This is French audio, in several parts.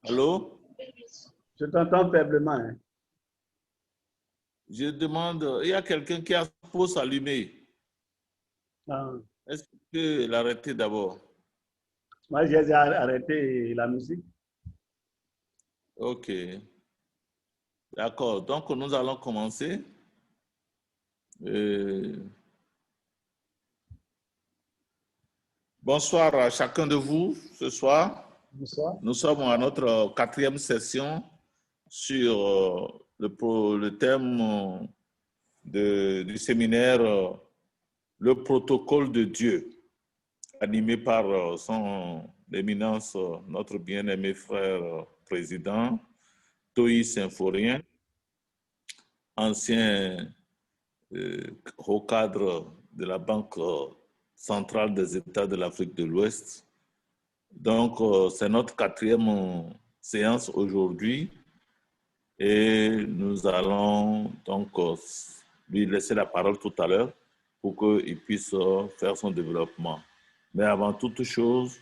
Allô? Je t'entends faiblement. Hein. Je demande, il y a quelqu'un qui a sa pause allumée. Ah. Est-ce que tu peux l'arrêter d'abord? Moi, j'ai arrêté la musique. Ok. D'accord. Donc, nous allons commencer. Bonsoir à chacun de vous ce soir. Bonsoir. Nous sommes à notre 4e session sur le thème du séminaire Le protocole de Dieu, animé par son éminence, notre bien-aimé frère président, Toyi Symphorien, ancien haut cadre de la Banque centrale des États de l'Afrique de l'Ouest. Donc, c'est notre 4e séance aujourd'hui et nous allons donc lui laisser la parole tout à l'heure pour qu'il puisse faire son développement. Mais avant toute chose,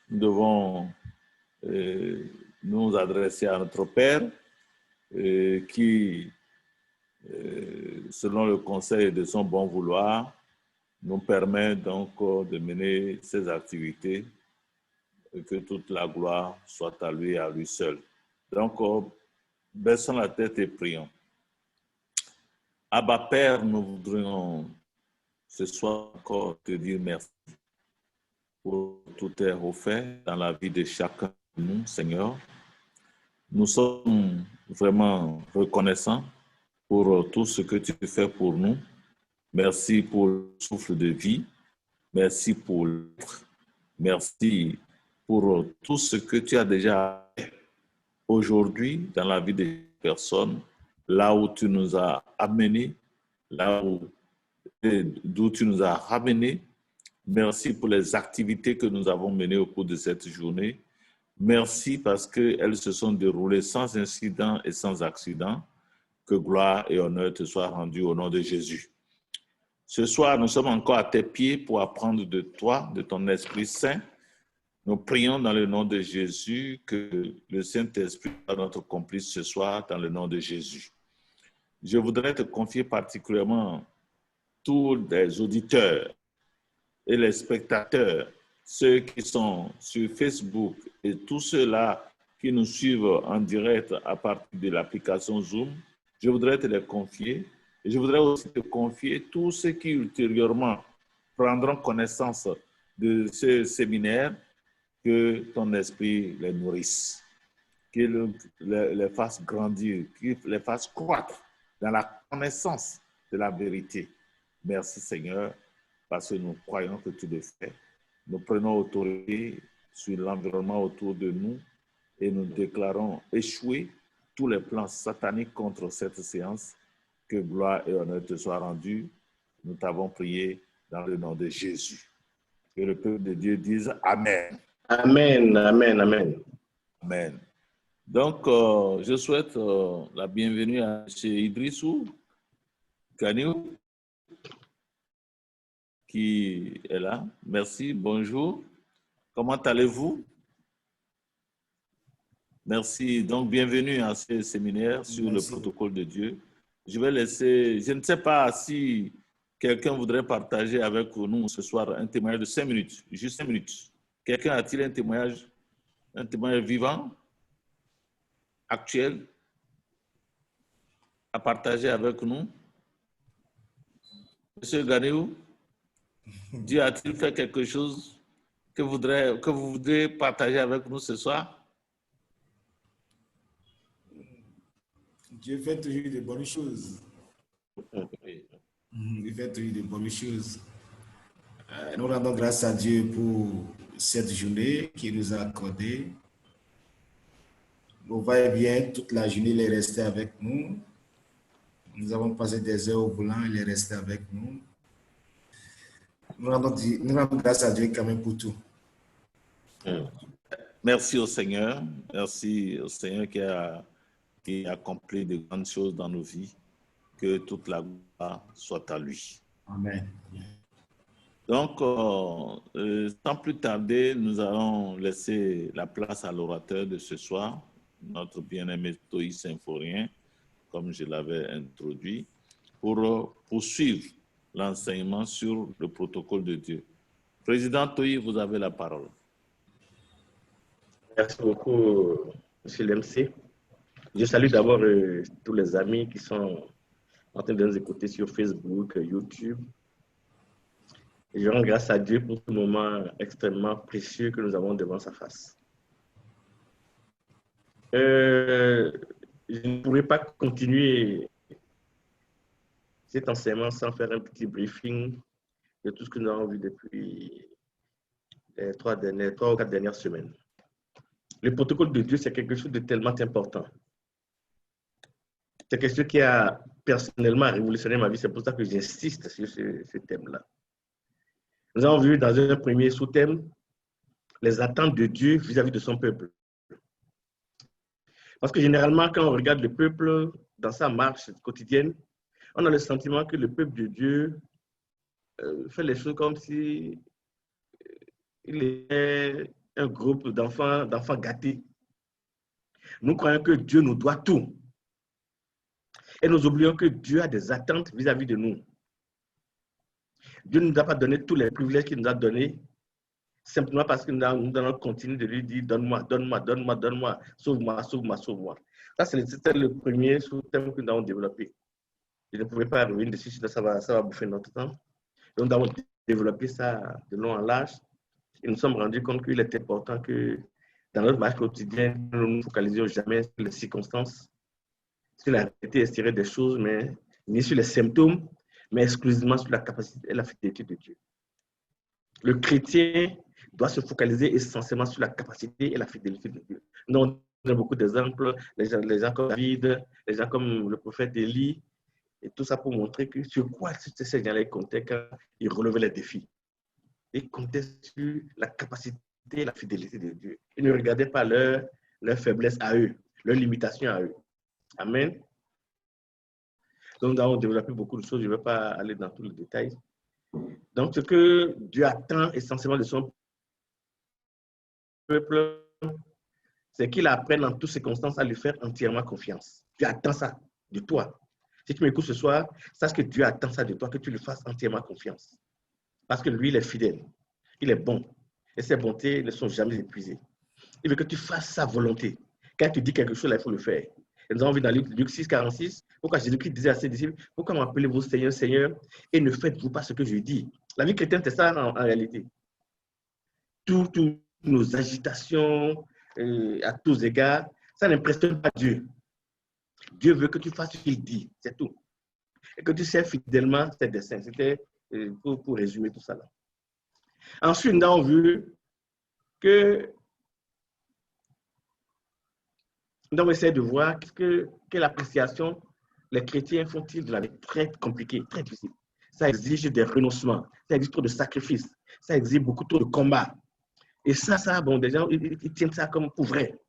nous devons nous adresser à notre Père qui, selon le conseil de son bon vouloir, nous permet donc de mener ces activités et que toute la gloire soit à lui et à lui seul. Donc, baissons la tête et prions. Abba Père, nous voudrions ce soir encore te dire merci pour tout est offert dans la vie de chacun de nous, Seigneur. Nous sommes vraiment reconnaissants pour tout ce que tu fais pour nous. Merci pour le souffle de vie. Merci pour l'être. Merci pour tout ce que tu as déjà fait aujourd'hui dans la vie des personnes, là où tu nous as amenés, d'où tu nous as ramenés. Merci pour les activités que nous avons menées au cours de cette journée. Merci parce qu'elles se sont déroulées sans incident et sans accident. Que gloire et honneur te soient rendus au nom de Jésus. Ce soir, nous sommes encore à tes pieds pour apprendre de toi, de ton Esprit Saint. Nous prions dans le nom de Jésus que le Saint-Esprit soit notre complice ce soir dans le nom de Jésus. Je voudrais te confier particulièrement tous les auditeurs et les spectateurs, ceux qui sont sur Facebook et tous ceux-là qui nous suivent en direct à partir de l'application Zoom. Je voudrais te les confier. Et je voudrais aussi te confier tous ceux qui ultérieurement prendront connaissance de ce séminaire, que ton esprit les nourrisse, qu'il les fasse grandir, qu'il les fasse croître dans la connaissance de la vérité. Merci Seigneur, parce que nous croyons que tu le fais. Nous prenons autorité sur l'environnement autour de nous et nous déclarons échouer tous les plans sataniques contre cette séance. Que gloire et honneur te soient rendus. Nous t'avons prié dans le nom de Jésus. Que le peuple de Dieu dise Amen. Amen, amen, amen. Amen. Donc, je souhaite la bienvenue à M. Idrissou Ganiou, qui est là. Merci, bonjour. Comment allez-vous? Merci. Donc, bienvenue à ce séminaire sur le protocole de Dieu. Je vais laisser, je ne sais pas si quelqu'un voudrait partager avec nous ce soir un témoignage de 5 minutes, juste 5 minutes. Quelqu'un a-t-il un témoignage vivant, actuel, à partager avec nous? Monsieur Ganiou, Dieu a-t-il fait quelque chose que vous voudrez partager avec nous ce soir? Dieu fait toujours de bonnes choses. Oui. Il fait toujours de bonnes choses. Nous rendons grâce à Dieu pour cette journée qu'il nous a accordée. Nous va-et-vient toute la journée, il est resté avec nous. Nous avons passé des heures au volant, il est resté avec nous. Nous rendons grâce à Dieu quand même pour tout. Merci au Seigneur. Merci au Seigneur qui a accompli de grandes choses dans nos vies. Que toute la gloire soit à lui. Amen. Donc, sans plus tarder, nous allons laisser la place à l'orateur de ce soir, notre bien-aimé Toyi Symphorien, comme je l'avais introduit, pour poursuivre l'enseignement sur le protocole de Dieu. Président Toyi, vous avez la parole. Merci beaucoup, M. Lemc. Je salue d'abord tous les amis qui sont en train de nous écouter sur Facebook, YouTube. Et je rends grâce à Dieu pour ce moment extrêmement précieux que nous avons devant sa face. Je ne pourrais pas continuer cet enseignement sans faire un petit briefing de tout ce que nous avons vu depuis les 3 ou 4 dernières semaines. Le protocole de Dieu, c'est quelque chose de tellement important. C'est quelque chose qui a personnellement révolutionné ma vie. C'est pour ça que j'insiste sur ce thème-là. Nous avons vu dans un premier sous-thème les attentes de Dieu vis-à-vis de son peuple. Parce que généralement, quand on regarde le peuple dans sa marche quotidienne, on a le sentiment que le peuple de Dieu fait les choses comme si il est un groupe d'enfants gâtés. Nous croyons que Dieu nous doit tout. Et nous oublions que Dieu a des attentes vis-à-vis de nous. Dieu ne nous a pas donné tous les privilèges qu'il nous a donnés, simplement parce que nous allons continuer de lui dire « Donne-moi, donne-moi, donne-moi, donne-moi, sauve-moi, sauve-moi, sauve-moi ». Ça, c'est le premier sous-thème que nous avons développé. Je ne pouvais pas revenir dessus, sinon ça va bouffer notre temps. Donc, nous avons développé ça de long en large. Et nous nous sommes rendus compte qu'il est important que dans notre marche quotidienne, nous ne nous focalisions jamais sur les circonstances, sur la réalité extérieure des choses, mais ni sur les symptômes, mais exclusivement sur la capacité et la fidélité de Dieu. Le chrétien doit se focaliser essentiellement sur la capacité et la fidélité de Dieu. Nous avons beaucoup d'exemples, les gens comme David, les gens comme le prophète Élie, et tout ça pour montrer que sur quoi ces gens-là comptaient quand ils relevaient les défis. Ils comptaient sur la capacité et la fidélité de Dieu. Ils ne regardaient pas leur faiblesse à eux, leur limitation à eux. Amen. Donc, nous avons développé beaucoup de choses. Je ne vais pas aller dans tous les détails. Donc, ce que Dieu attend essentiellement de son peuple, c'est qu'il apprenne en toutes circonstances à lui faire entièrement confiance. Dieu attend ça de toi. Si tu m'écoutes ce soir, sache que Dieu attend ça de toi, que tu lui fasses entièrement confiance. Parce que lui, il est fidèle. Il est bon. Et ses bontés ne sont jamais épuisées. Il veut que tu fasses sa volonté. Quand tu dis quelque chose, là, il faut le faire. Et nous avons vu dans Luc 6, 46, pourquoi Jésus-Christ disait à ses disciples, pourquoi m'appelez-vous Seigneur, Seigneur, et ne faites-vous pas ce que je dis? La vie chrétienne, c'est ça en réalité. Toutes nos agitations, à tous égards, ça n'impressionne pas Dieu. Dieu veut que tu fasses ce qu'il dit, c'est tout. Et que tu sers fidèlement ses desseins. C'était pour résumer tout ça là. Ensuite, nous avons vu que nous avons essayé de voir quelle appréciation les chrétiens font-ils de la vie très compliquée, très difficile. Ça exige des renoncements, ça exige trop de sacrifices, ça exige beaucoup trop de combats. Et ça, bon, des gens, ils tiennent ça comme pour vrai.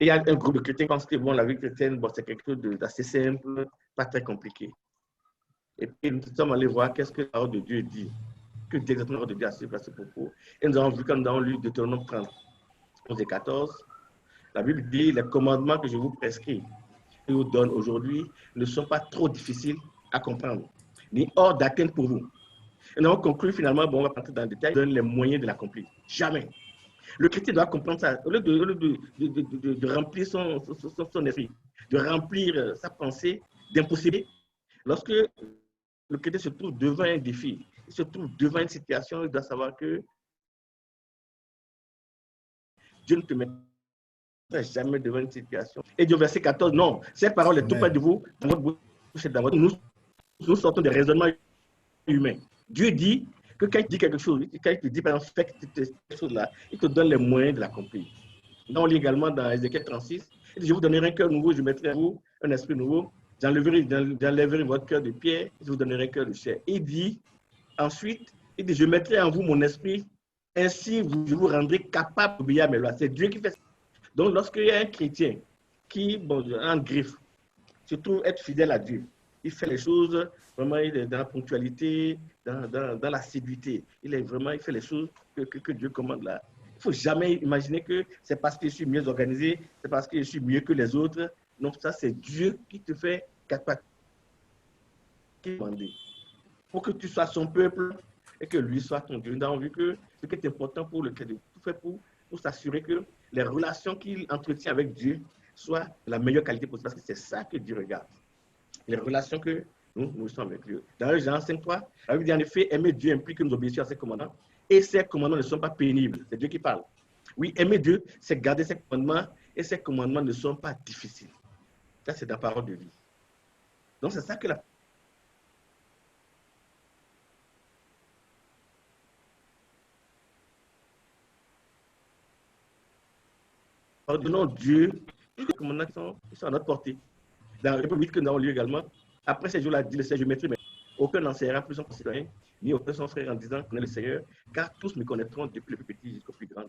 Et il y a un groupe de chrétiens qui pensent que bon, la vie chrétienne, bon, c'est quelque chose d'assez simple, pas très compliqué. Et puis, nous sommes allés voir qu'est-ce que la parole de Dieu dit. Que dit exactement la parole de Dieu à ce propos. Et nous avons vu, quand nous avons lu Deutéronome 30, 11 et 14, la Bible dit, les commandements que je vous prescris, que je vous donne aujourd'hui, ne sont pas trop difficiles à comprendre, ni hors d'atteinte pour vous. Et nous avons conclu finalement, bon, on va partir dans le détail, donne les moyens de l'accomplir. Jamais. Le chrétien doit comprendre ça. Au lieu de remplir son esprit, de remplir sa pensée d'impossible, lorsque le chrétien se trouve devant un défi, il se trouve devant une situation, il doit savoir que Dieu ne te met jamais devant une situation. Et Dieu, verset 14, non, cette parole est tout près de vous, dans votre bouche et dans votre... Nous sortons des raisonnements humains. Dieu dit que quand il dit quelque chose, quand il te dit par exemple, fais cette chose-là, il te donne les moyens de l'accomplir. On lit également dans Ézéchiel 36, il dit, je vous donnerai un cœur nouveau, je mettrai en vous un esprit nouveau, j'enlèverai votre cœur de pierre, je vous donnerai un cœur de chair. Il dit, ensuite, il dit, je mettrai en vous mon esprit, ainsi je vous rendrai capable d'obéir à mes lois. C'est Dieu qui fait ça. Donc, lorsqu'il y a un chrétien qui, bon, en griffe, se trouve être fidèle à Dieu, Il fait les choses, vraiment, il est dans la ponctualité, dans l'assiduité. Il fait les choses que Dieu commande là. Il ne faut jamais imaginer que c'est parce que je suis mieux organisé, c'est parce que je suis mieux que les autres. Non, ça, c'est Dieu qui te fait capable pour que tu sois son peuple et que lui soit ton Dieu. Nous avons vu que ce qui est important pour le Christ, tout fait pour s'assurer que les relations qu'il entretient avec Dieu soient de la meilleure qualité possible, parce que c'est ça que Dieu regarde. Les relations que nous sommes avec Dieu. Dans Jean 5.3, la Bible dit en effet, aimer Dieu implique que nous obéissions à ses commandements, et ces commandements ne sont pas pénibles. C'est Dieu qui parle. Oui, aimer Dieu, c'est garder ses commandements, et ces commandements ne sont pas difficiles. Ça, c'est la parole de vie. Donc, c'est ça que la pardonnons Dieu, les commandements qui sont à notre portée. Dans le République que nous avons lu également, après ces jours-là, dit le Seigneur, je mettrai, mais aucun n'en sera plus son concitoyen, ni aucun son frère en disant connais le Seigneur, car tous me connaîtront depuis le plus petit jusqu'au plus grand.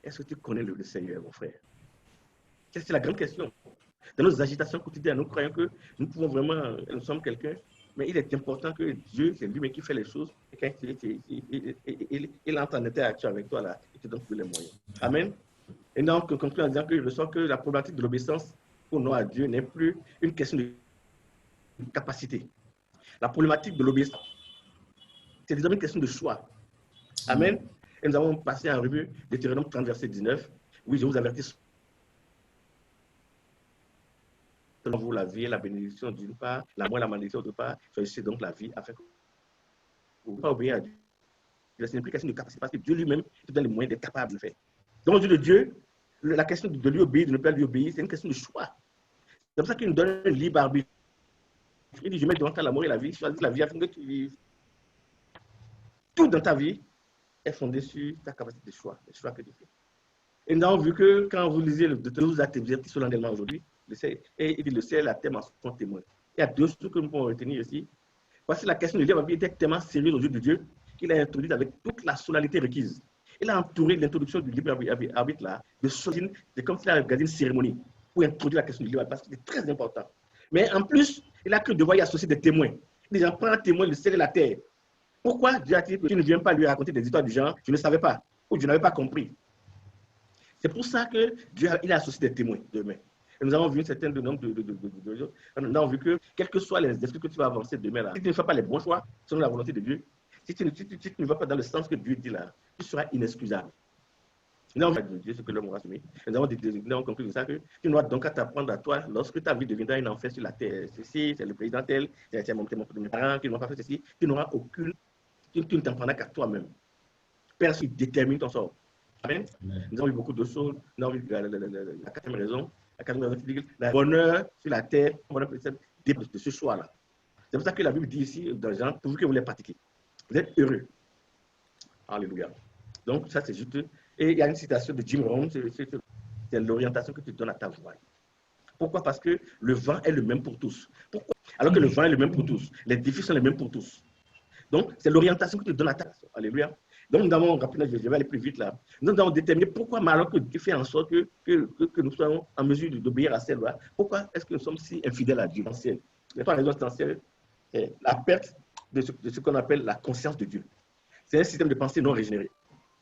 Est-ce que tu connais le Seigneur, mon frère? C'est la grande question. Dans nos agitations quotidiennes, nous croyons que nous pouvons vraiment, nous sommes quelqu'un, mais il est important que Dieu, c'est lui-même qui fait les choses, et quand il entre en interaction avec toi, là, il te donne tous les moyens. Amen. Et donc, conclut en disant que je ressens que la problématique de l'obéissance pour nous à Dieu n'est plus une question de capacité. La problématique de l'obéissance, c'est désormais une question de choix. Amen. Et nous avons passé en revue Deutéronome 30, verset 19. Oui, je vous avertis. Selon vous, la vie et la bénédiction d'une part, la mort et la malédiction d'autre part, choisissez donc la vie afin que vous ne pas obéir à Dieu. Ce n'est plus une question de capacité parce que Dieu lui-même te donne les moyens d'être capable de le faire. Donc, au Dieu de Dieu, la question de lui obéir, de ne pas lui obéir, c'est une question de choix. C'est pour ça qu'il nous donne un libre arbitre. Il dit, je mets devant toi la mort et la vie, choisis la vie afin que tu vives. Tout dans ta vie est fondé sur ta capacité de choix, le choix que tu fais. Et nous avons vu que quand vous lisez le Deutéronome, vous avertis solennellement aujourd'hui, et il dit, le ciel et la terre en sont témoins. Il y a deux choses que nous pouvons retenir ici. Voici la question de Dieu était tellement sérieuse aux yeux de Dieu qu'il a introduit avec toute la solennité requise. Il a entouré l'introduction du libre arbitre là, de solennité, c'est comme s'il avait regardé une cérémonie pour introduire la question du libre arbitre, parce que c'est très important. Mais en plus, il a cru devoir y associer des témoins. Il dit, j'en prends un témoin, le ciel et la terre. Pourquoi Dieu a-t-il que tu ne viens pas lui raconter des histoires du genre, je ne savais pas, ou je n'avais pas compris. C'est pour ça que Dieu il a associé des témoins demain. Et nous avons vu un certain nombre de nous avons vu que, quels que soient les esprits que tu vas avancer demain, là, si tu ne fais pas les bons choix selon la volonté de Dieu, si tu ne vas pas dans le sens que Dieu dit là, tu seras inexcusable. Nous avons vu de Dieu ce que l'homme aura soumis. Nous avons conclu de ça que tu n'auras donc qu'à t'apprendre à toi lorsque ta vie deviendra un enfer sur la terre. Ceci, c'est le président tel, c'est mes parents qui n'ont pas fait ceci. Tu n'auras aucune, tu ne t'en prendras qu'à toi-même. Personne détermine ton sort. Amen. Nous avons vu beaucoup de choses. Nous avons vu la quatrième raison. La quatrième raison qui dit que le bonheur sur la terre, le bonheur dépend de ce choix-là. C'est pour ça que la Bible dit ici, dans Jean, pourvu que vous les pratiquez. Vous êtes heureux. Alléluia. Donc, ça, c'est juste. Et il y a une citation de Jim Rohn, c'est l'orientation que tu donnes à ta voie. Pourquoi? Parce que le vent est le même pour tous. Pourquoi? Alors que le vent est le même pour tous. Les défis sont les mêmes pour tous. Donc, c'est l'orientation que tu donnes à ta voie. Alléluia. Donc, nous avons, rapidement, je vais aller plus vite là. Nous avons déterminé pourquoi, alors que Dieu fait en sorte que nous soyons en mesure d'obéir à cette loi, pourquoi est-ce que nous sommes si infidèles à Dieu? Les trois raisons essentielles, c'est la perte de ce qu'on appelle la conscience de Dieu. C'est un système de pensée non régénéré.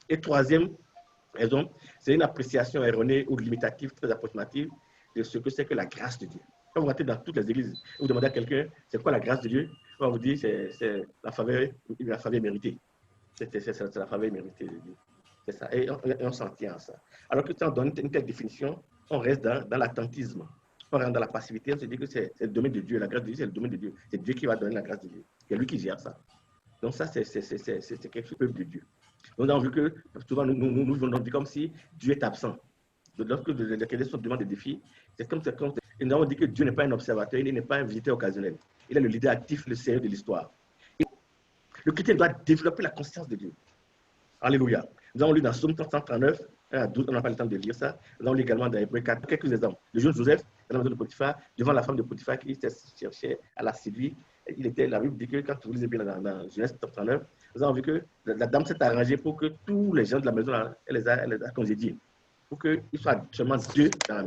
Et troisième raison, c'est une appréciation erronée ou limitative, très approximative de ce que c'est que la grâce de Dieu. Quand vous rentrez dans toutes les églises, vous demandez à quelqu'un, c'est quoi la grâce de Dieu? On va vous dire, c'est la faveur méritée. C'est la faveur méritée de Dieu. C'est ça. Et on s'en tient à ça. Alors que si on donne une telle définition, on reste dans l'attentisme. On rentre dans la passivité, on se dit que c'est le domaine de Dieu. La grâce de Dieu, c'est le domaine de Dieu. C'est Dieu qui va donner la grâce de Dieu. C'est lui qui gère ça. Donc ça, c'est quelque chose de Dieu. Donc, nous avons vu que souvent, nous venons dire comme si Dieu est absent. Lorsque les chrétiens demandent des défis, c'est comme et nous avons dit que Dieu n'est pas un observateur, il n'est pas un visiteur occasionnel. Il est le leader actif, le Seigneur de l'histoire. Le chrétien doit développer la conscience de Dieu. Alléluia. Nous avons lu dans Psaume 139, 1 à 12, on n'a pas le temps de lire ça. Nous avons lu également dans Hébreux 4, quelques exemples. Le jeune Joseph, dans la maison de Potiphar, devant la femme de Potiphar qui cherchait à la séduire. La Bible dit que quand vous lisez bien dans Genèse 39, nous avons vu que la dame s'est arrangée pour que tous les gens de la maison, elle les a congédiés. Pour qu'ils soient seulement deux dans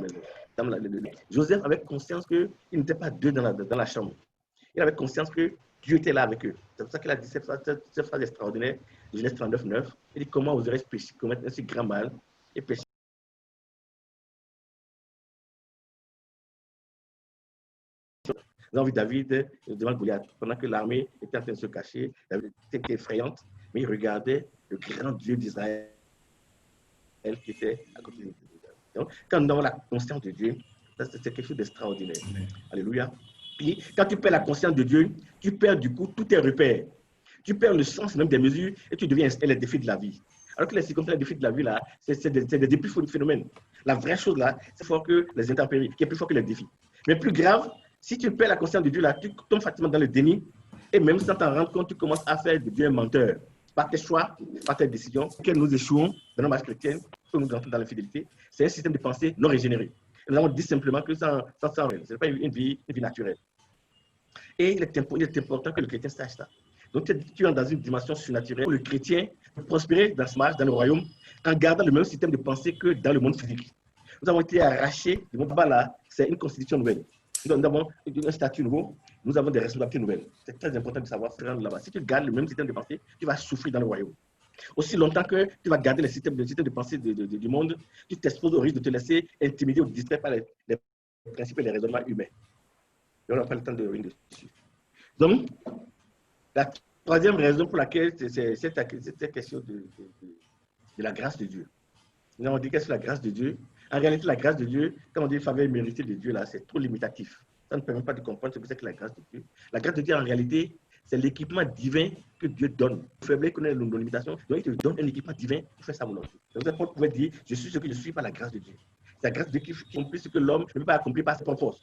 la maison. Joseph avait conscience qu'il n'était pas deux dans la chambre. Il avait conscience que Dieu était là avec eux. C'est pour ça qu'il a dit cette phrase extraordinaire de Genèse 39, 9. Il dit, comment oserais-je pécher, commettre un si grand mal et pécher? Nous avons vu David devant Goliath, pendant que l'armée était en train de se cacher. David était effrayante, mais il regardait le grand Dieu d'Israël qui était à côté de lui. Donc, quand nous avons la conscience de Dieu, c'est quelque chose d'extraordinaire. Alléluia. Puis, quand tu perds la conscience de Dieu, tu perds du coup tous tes repères. Tu perds le sens même des mesures et tu deviens les défis de la vie. Alors que les circonstances, les défis de la vie, là, c'est des plus forts phénomènes. La vraie chose, là, c'est fort que les intempéries, qui est plus fort que les défis. Mais plus grave, si tu perds la conscience de Dieu, là, tu tombes facilement dans le déni. Et même sans t'en rendre compte, tu commences à faire de Dieu un menteur. Par tes choix, par tes décisions, que nous échouons dans nos marches chrétiennes, que nous entrons dans l'infidélité, c'est un système de pensée non régénéré. Et nous avons dit simplement que ça ce n'est pas une vie naturelle. Et il est important que le chrétien sache ça. Donc, tu es dans une dimension surnaturelle où le chrétien peut prospérer dans ce marche, dans le royaume, en gardant le même système de pensée que dans le monde physique. Nous avons été arrachés du monde là, c'est une constitution nouvelle. Nous avons un statut nouveau, nous avons des responsabilités nouvelles. C'est très important de savoir faire là-bas. Si tu gardes le même système de pensée, tu vas souffrir dans le royaume. Aussi longtemps que tu vas garder le système de pensée du monde, tu t'exposes au risque de te laisser intimider ou distraire par les principes et les raisonnements humains. Et on n'a pas le temps de revenir dessus. Donc, la troisième raison pour laquelle c'est cette question de la grâce de Dieu. Nous avons dit qu'est-ce que la grâce de Dieu. En réalité, la grâce de Dieu, quand on dit faveur méritée de Dieu, là, c'est trop limitatif. Ça ne permet pas de comprendre ce que c'est que la grâce de Dieu. La grâce de Dieu, en réalité, c'est l'équipement divin que Dieu donne. Le faible connaît nos limitations, donc il te donne un équipement divin pour faire sa volonté. Donc, Paul pouvait dire, je suis ce que je suis par la grâce de Dieu. C'est la grâce de Dieu qui accomplit ce que l'homme ne peut pas accomplir par sa propre force.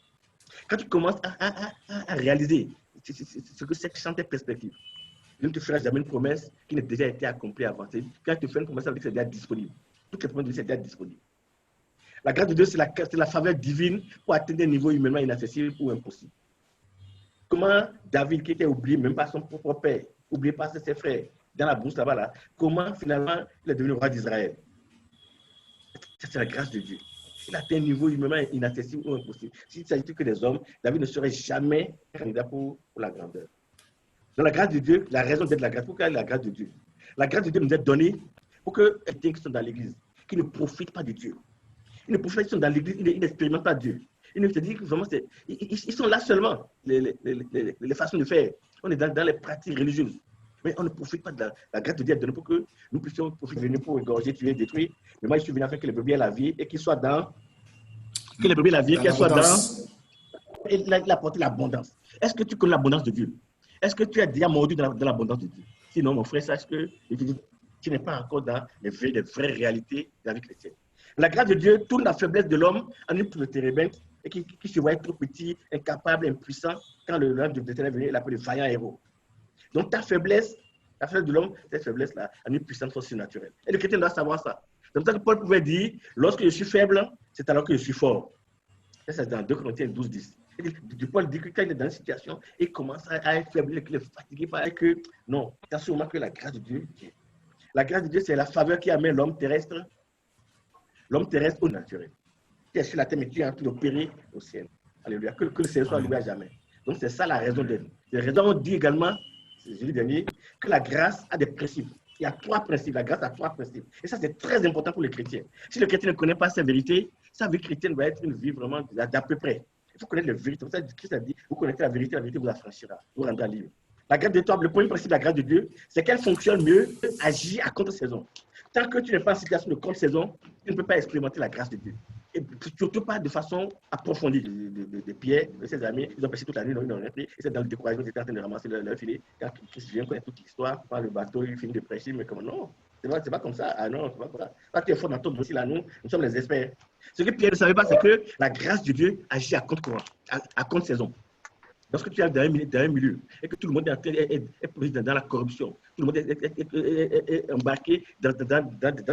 Quand tu commences à réaliser ce que c'est que changer perspective, je ne te ferai jamais une promesse qui n'a déjà été accomplie avant. Quand tu fais une promesse, ça veut dire que c'est déjà disponible. Toutes les promesses de Dieu sont déjà disponibles. La grâce de Dieu, c'est la faveur divine pour atteindre un niveau humainement inaccessible ou impossible. Comment David, qui était oublié même par son propre père, oublié par ses frères, dans la brousse là-bas, comment finalement il est devenu roi d'Israël? C'est la grâce de Dieu. Il a atteint un niveau humainement inaccessible ou impossible. S'il s'agit que des hommes, David ne serait jamais candidat pour la grandeur. Dans la grâce de Dieu, la raison d'être de la grâce, pourquoi la grâce de Dieu? La grâce de Dieu nous est donnée pour que les gens qui sont dans l'église, qui ne profitent pas de Dieu, ils ne profitent pas, ils sont dans l'église, ils n'expérimentent pas Dieu. Ils ne se disent que vraiment, ils sont là seulement, les façons de faire. On est dans les pratiques religieuses. Mais on ne profite pas de la grâce de Dieu donnée pour que nous puissions profiter de venir pour égorger, tuer, détruire. Mais moi, je suis venu afin que les brebis aient la vie et qu'ils soient dans. Que les brebis aient la vie, qu'elles soient dans. Et il a porté l'abondance. Est-ce que tu connais l'abondance de Dieu? Est-ce que tu as déjà mordu dans l'abondance de Dieu? Sinon, mon frère, sache que tu n'es pas encore dans les vraies réalités de la vie chrétienne. La grâce de Dieu tourne la faiblesse de l'homme en une le térébinthe et qui se voit trop petit, incapable, impuissant. Quand le l'homme de l'Éternel est venu, il l'appelle le vaillant héros. Donc ta faiblesse, la faiblesse de l'homme, cette faiblesse-là, a une puissance surnaturelle. Et le chrétien doit savoir ça. C'est comme ça que Paul pouvait dire, lorsque je suis faible, c'est alors que je suis fort. Ça, c'est dans 2 Corinthiens 12, 10. Paul dit que quand il est dans une situation, il commence à être faible, qu'il est fatigué par que non, c'est sûrement que la grâce de Dieu vient. La grâce de Dieu, c'est la faveur qui amène l'homme terrestre au naturel. Tu es sur la terre, mais tu es en train d'opérer au ciel. Alléluia. Que le Seigneur soit loué à jamais. Donc, c'est ça la raison d'être. La raison, on dit également, c'est jeudi dernier, que la grâce a des principes. Il y a 3 principes. La grâce a 3 principes. Et ça, c'est très important pour les chrétiens. Si le chrétien ne connaît pas sa vérité, sa vie chrétienne va être une vie vraiment d'à peu près. Il faut connaître la vérité. C'est pour ça que Christ a dit, vous connaissez la vérité vous affranchira, vous rendra libre. La grâce de Dieu, le premier principe de la grâce de Dieu, c'est qu'elle fonctionne mieux, agit à contre-saison. Tant que tu n'es pas en situation de contre-saison, tu ne peux pas expérimenter la grâce de Dieu. Et surtout pas de façon approfondie. De Pierre, de ses amis, ils ont pêché toute la nuit, ils n'ont rien pris. Et c'est dans le découragement, ils étaient en train de ramasser leur filet. Quand Christ vient connaître toute l'histoire, par le bateau, il finit de prêcher, mais comment non? C'est pas comme ça. Ah non, c'est pas comme ça. Quand tu es fort dans ton dossier, là, nous sommes les experts. Ce que Pierre ne savait pas, c'est que la grâce de Dieu agit à contre-courant, à contre-saison. Lorsque tu es dans un milieu et que tout le monde est pris dans la corruption, tout le monde est embarqué dans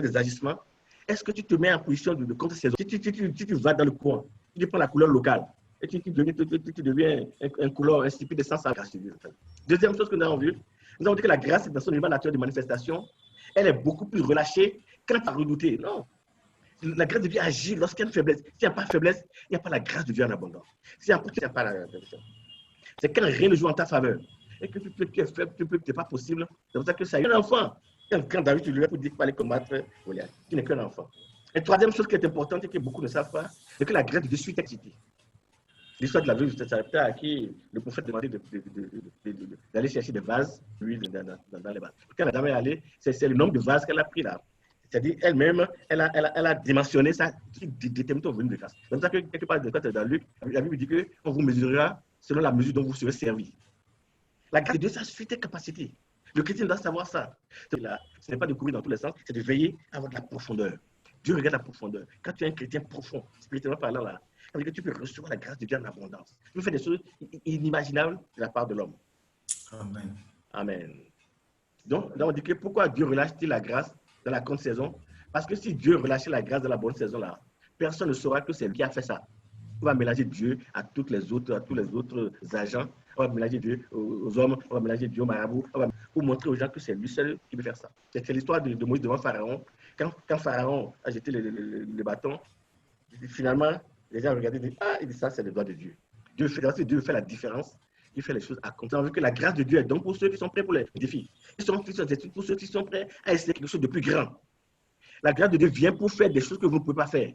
des agissements, est-ce que tu te mets en position de contre-saison? Si tu vas dans le courant, tu prends la couleur locale et tu deviens un couleur insipide sans sa grâce. Deuxième chose que nous avons vu que la grâce, dans son élément naturel de manifestation, elle est beaucoup plus relâchée quand tu as redouté. Non. La grâce de Dieu agit lorsqu'il y a une faiblesse. S'il n'y a pas de faiblesse, il n'y a pas la grâce de Dieu en abondance. S'il n'y a pas la C'est quand rien ne joue en ta faveur. Et que tu es faible, tu n'es pas possible. C'est pour ça que ça y est un enfant. Quand David, tu lui as dit qu'il fallait combattre Goliath, tu n'es qu'un enfant. Et troisième chose qui est importante et que beaucoup ne savent pas, c'est que la grâce de Dieu suit excitée. L'histoire de la veuve de Sarepta à qui le prophète demandait d'aller chercher des vases, lui, dans les vases. Quand la dame est allée, c'est le nombre de vases qu'elle a pris là. C'est-à-dire, elle-même, elle a dimensionné ça, déterminé au volume de grâce. C'est comme ça que, quelque part, dans Luc, la Bible dit qu'on vous mesurera selon la mesure dont vous serez servi. La grâce de Dieu, ça suit tes capacités. Le chrétien doit savoir ça. Ce n'est pas de courir dans tous les sens, c'est de veiller à avoir de la profondeur. Dieu regarde la profondeur. Quand tu es un chrétien profond, spirituellement parlant, là, ça veut dire que tu peux recevoir la grâce de Dieu en abondance. Tu peux faire des choses inimaginables de la part de l'homme. Amen. Amen. Donc, là, on dit que pourquoi Dieu relâche-t-il la grâce dans la grande saison? Parce que si Dieu relâchait la grâce dans la bonne saison, là, personne ne saura que c'est lui qui a fait ça. On va mélanger Dieu à tous les autres agents. On va mélanger Dieu aux hommes, on va mélanger Dieu aux marabouts, pour montrer aux gens que c'est lui seul qui peut faire ça. C'est l'histoire de Moïse devant Pharaon. Quand Pharaon a jeté le bâton, finalement, les gens regardaient et disaient, ah, il dit ça, c'est le doigt de Dieu. Dieu fait la différence. Il fait les choses à compter. On a vu que la grâce de Dieu est donc pour ceux qui sont prêts pour les défis. Pour ceux qui sont prêts à essayer quelque chose de plus grand. La grâce de Dieu vient pour faire des choses que vous ne pouvez pas faire.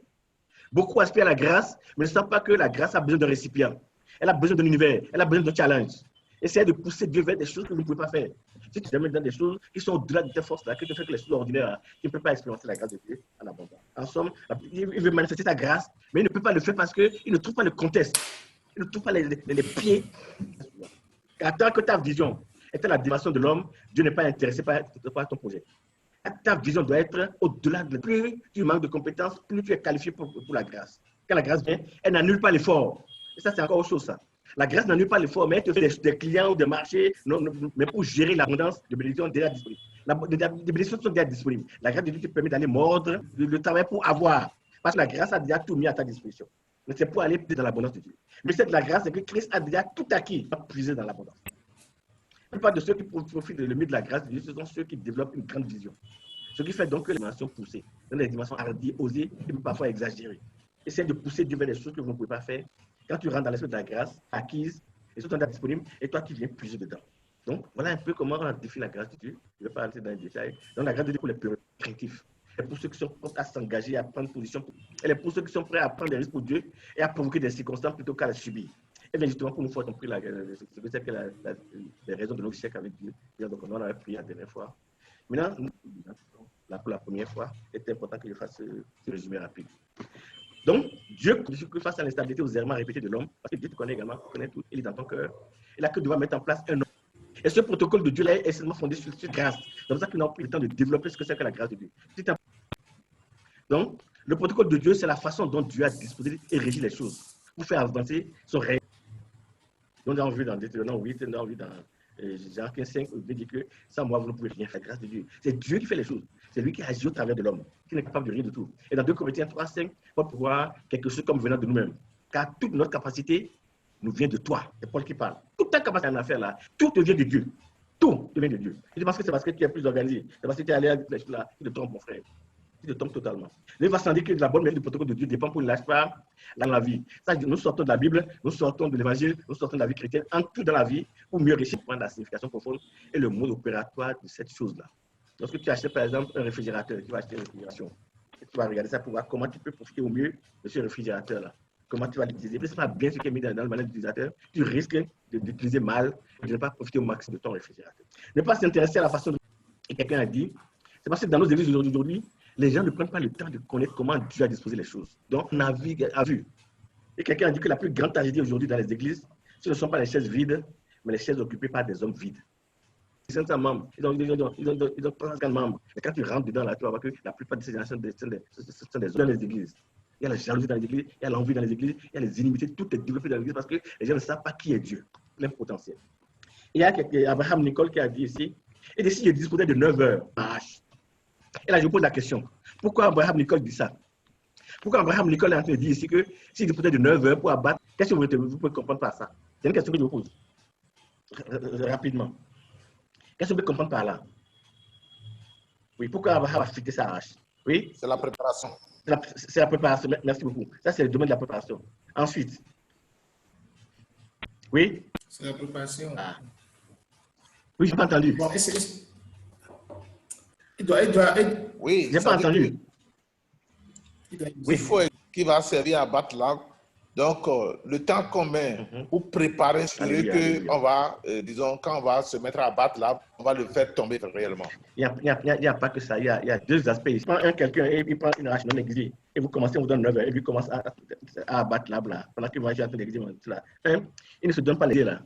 Beaucoup aspirent à la grâce, mais ne savent pas que la grâce a besoin d'un récipient. Elle a besoin d'un univers. Elle a besoin d'un challenge. Essayez de pousser Dieu vers des choses que vous ne pouvez pas faire. Si tu te mets dans des choses qui sont au-delà de tes forces, là, que tu fais que les choses ordinaires, tu ne peux pas expérimenter la grâce de Dieu en abondance. En somme, il veut manifester sa grâce, mais il ne peut pas le faire parce qu'il ne trouve pas le contexte. Il ne trouve pas les pieds. Tant que ta vision est à la dimension de l'homme, Dieu n'est pas intéressé par ton projet. Ta vision doit être au-delà de... Plus tu manques de compétences, plus tu es qualifié pour la grâce. Quand la grâce vient, elle n'annule pas l'effort. Et ça, c'est encore autre chose, ça. La grâce n'annule pas l'effort, mais elle te fait des clients ou des marchés, mais pour gérer l'abondance de bénédictions déjà disponibles. Les bénédictions sont déjà disponibles. La grâce de Dieu te permet d'aller mordre le travail pour avoir. Parce que la grâce a déjà tout mis à ta disposition. Mais c'est pour aller dans l'abondance de Dieu. Mais cette la grâce, c'est que Christ a déjà tout acquis pour puiser dans l'abondance. La plupart de ceux qui profitent de la grâce de Dieu, ce sont ceux qui développent une grande vision. Ce qui fait donc que les dimensions poussées, dans les dimensions hardies, osées, et parfois exagérées. Essayez de pousser Dieu vers des choses que vous ne pouvez pas faire. Quand tu rentres dans l'esprit de la grâce, acquise, les choses sont déjà disponibles, et toi, tu viens puiser dedans. Donc, voilà un peu comment on définit la grâce de Dieu. Je ne vais pas rentrer dans les détails. Donc, la grâce de Dieu pour les créatifs. Et pour ceux qui sont prêts à s'engager, à prendre position. Et pour ceux qui sont prêts à prendre des risques pour Dieu et à provoquer des circonstances plutôt qu'à les subir. Et bien justement, pour nous faire compris les raisons de nos échecs avec Dieu. Donc, on en avait prié la dernière fois. Maintenant, pour la première fois, il était important que je fasse ce résumé rapide. Donc, Dieu, face à l'instabilité aux errements répétés de l'homme, parce que Dieu te connaît également, connaît tout, il est dans ton cœur, il a que devoir mettre en place un homme. Et ce protocole de Dieu là est essentiellement fondé sur grâce. C'est pour ça qu'il n'a pas pris le temps de développer ce que c'est que la grâce de Dieu. Donc, le protocole de Dieu, c'est la façon dont Dieu a disposé et régi les choses pour faire avancer son règne. Donc, on a vu dans Deutéronome 8, on a vu dans Jean 15, 5, il dit que sans moi, vous ne pouvez rien faire, grâce de Dieu. C'est Dieu qui fait les choses. C'est lui qui agit au travers de l'homme, qui n'est capable de rien de tout. Et dans 2 Corinthiens 3, 5, on peut voir quelque chose comme venant de nous-mêmes. Car toute notre capacité nous vient de toi. C'est Paul qui parle. Toute ta capacité en affaires là, tout devient de Dieu. Tout devient de Dieu. Je pense que c'est parce que tu es plus organisé. C'est parce que tu es allé à les choses là, tu te trompes, mon frère. Tu te trompes totalement. Il va s'en dire que la bonne manière du protocole de Dieu dépend pour ne lâche pas dans la vie. Ça, nous sortons de la Bible, nous sortons de l'Évangile, nous sortons de la vie chrétienne, en tout dans la vie, pour mieux réussir, prendre la signification profonde et le mode opératoire de cette chose-là. Lorsque tu achètes par exemple un réfrigérateur, tu vas acheter une réfrigération. Tu vas regarder ça pour voir comment tu peux profiter au mieux de ce réfrigérateur-là. Comment tu vas l'utiliser. Si ce n'est pas bien ce qui est mis dans le manuel d'utilisateur, tu risques d'utiliser mal et de ne pas profiter au maximum de ton réfrigérateur. Ne pas s'intéresser à la façon dont quelqu'un a dit, c'est parce que dans nos églises aujourd'hui, les gens ne prennent pas le temps de connaître comment Dieu a disposé les choses. Donc, navigue à vue. Et quelqu'un a dit que la plus grande tragédie aujourd'hui dans les églises, ce ne sont pas les chaises vides, mais les chaises occupées par des hommes vides. Ils ont membres, ils ont 30 membres. Et quand tu rentres dedans, là, tu vas voir que la plupart de ces gens sont des hommes dans les églises. Il y a la jalousie dans les églises, il y a l'envie dans les églises, il y a les inimitiés, tout est développé dans l'église parce que les gens ne savent pas qui est Dieu, plein potentiel. Il y a Abraham Nicole qui a dit ici, et d'ici, il disposait de 9 heures. Et là, je vous pose la question. Pourquoi Abraham Nicole dit ça? Pourquoi Abraham Nicole est en train de dire ici que s'il disposait de 9 heures pour abattre, qu'est-ce que vous pouvez comprendre par ça? C'est une question que je vous pose. Rapidement. Qu'est-ce que vous pouvez comprendre par là? Oui, pourquoi Abraham a fixé sa hache? Oui? C'est la préparation. C'est la préparation. Merci beaucoup. Ça, c'est le domaine de la préparation. Ensuite. Oui? C'est la préparation. Ah. Oui, je n'ai pas entendu. Bon, Oui, Je n'ai pas entendu. il faut qui va servir à battre l'arbre. Donc, le temps qu'on met pour préparer sur Alléluia, que alléluia. on va, disons, quand on va se mettre à battre l'arbre, on va le faire tomber réellement. Il n'y a pas que ça. Il y a deux aspects. Il prend quelqu'un et il prend une hache non aiguisée. Et vous commencez, on vous donne 9 heures. Et lui commence à abattre l'arbre là. Pendant qu'il va jouer à l'aiguisée. Il ne se donne pas les là.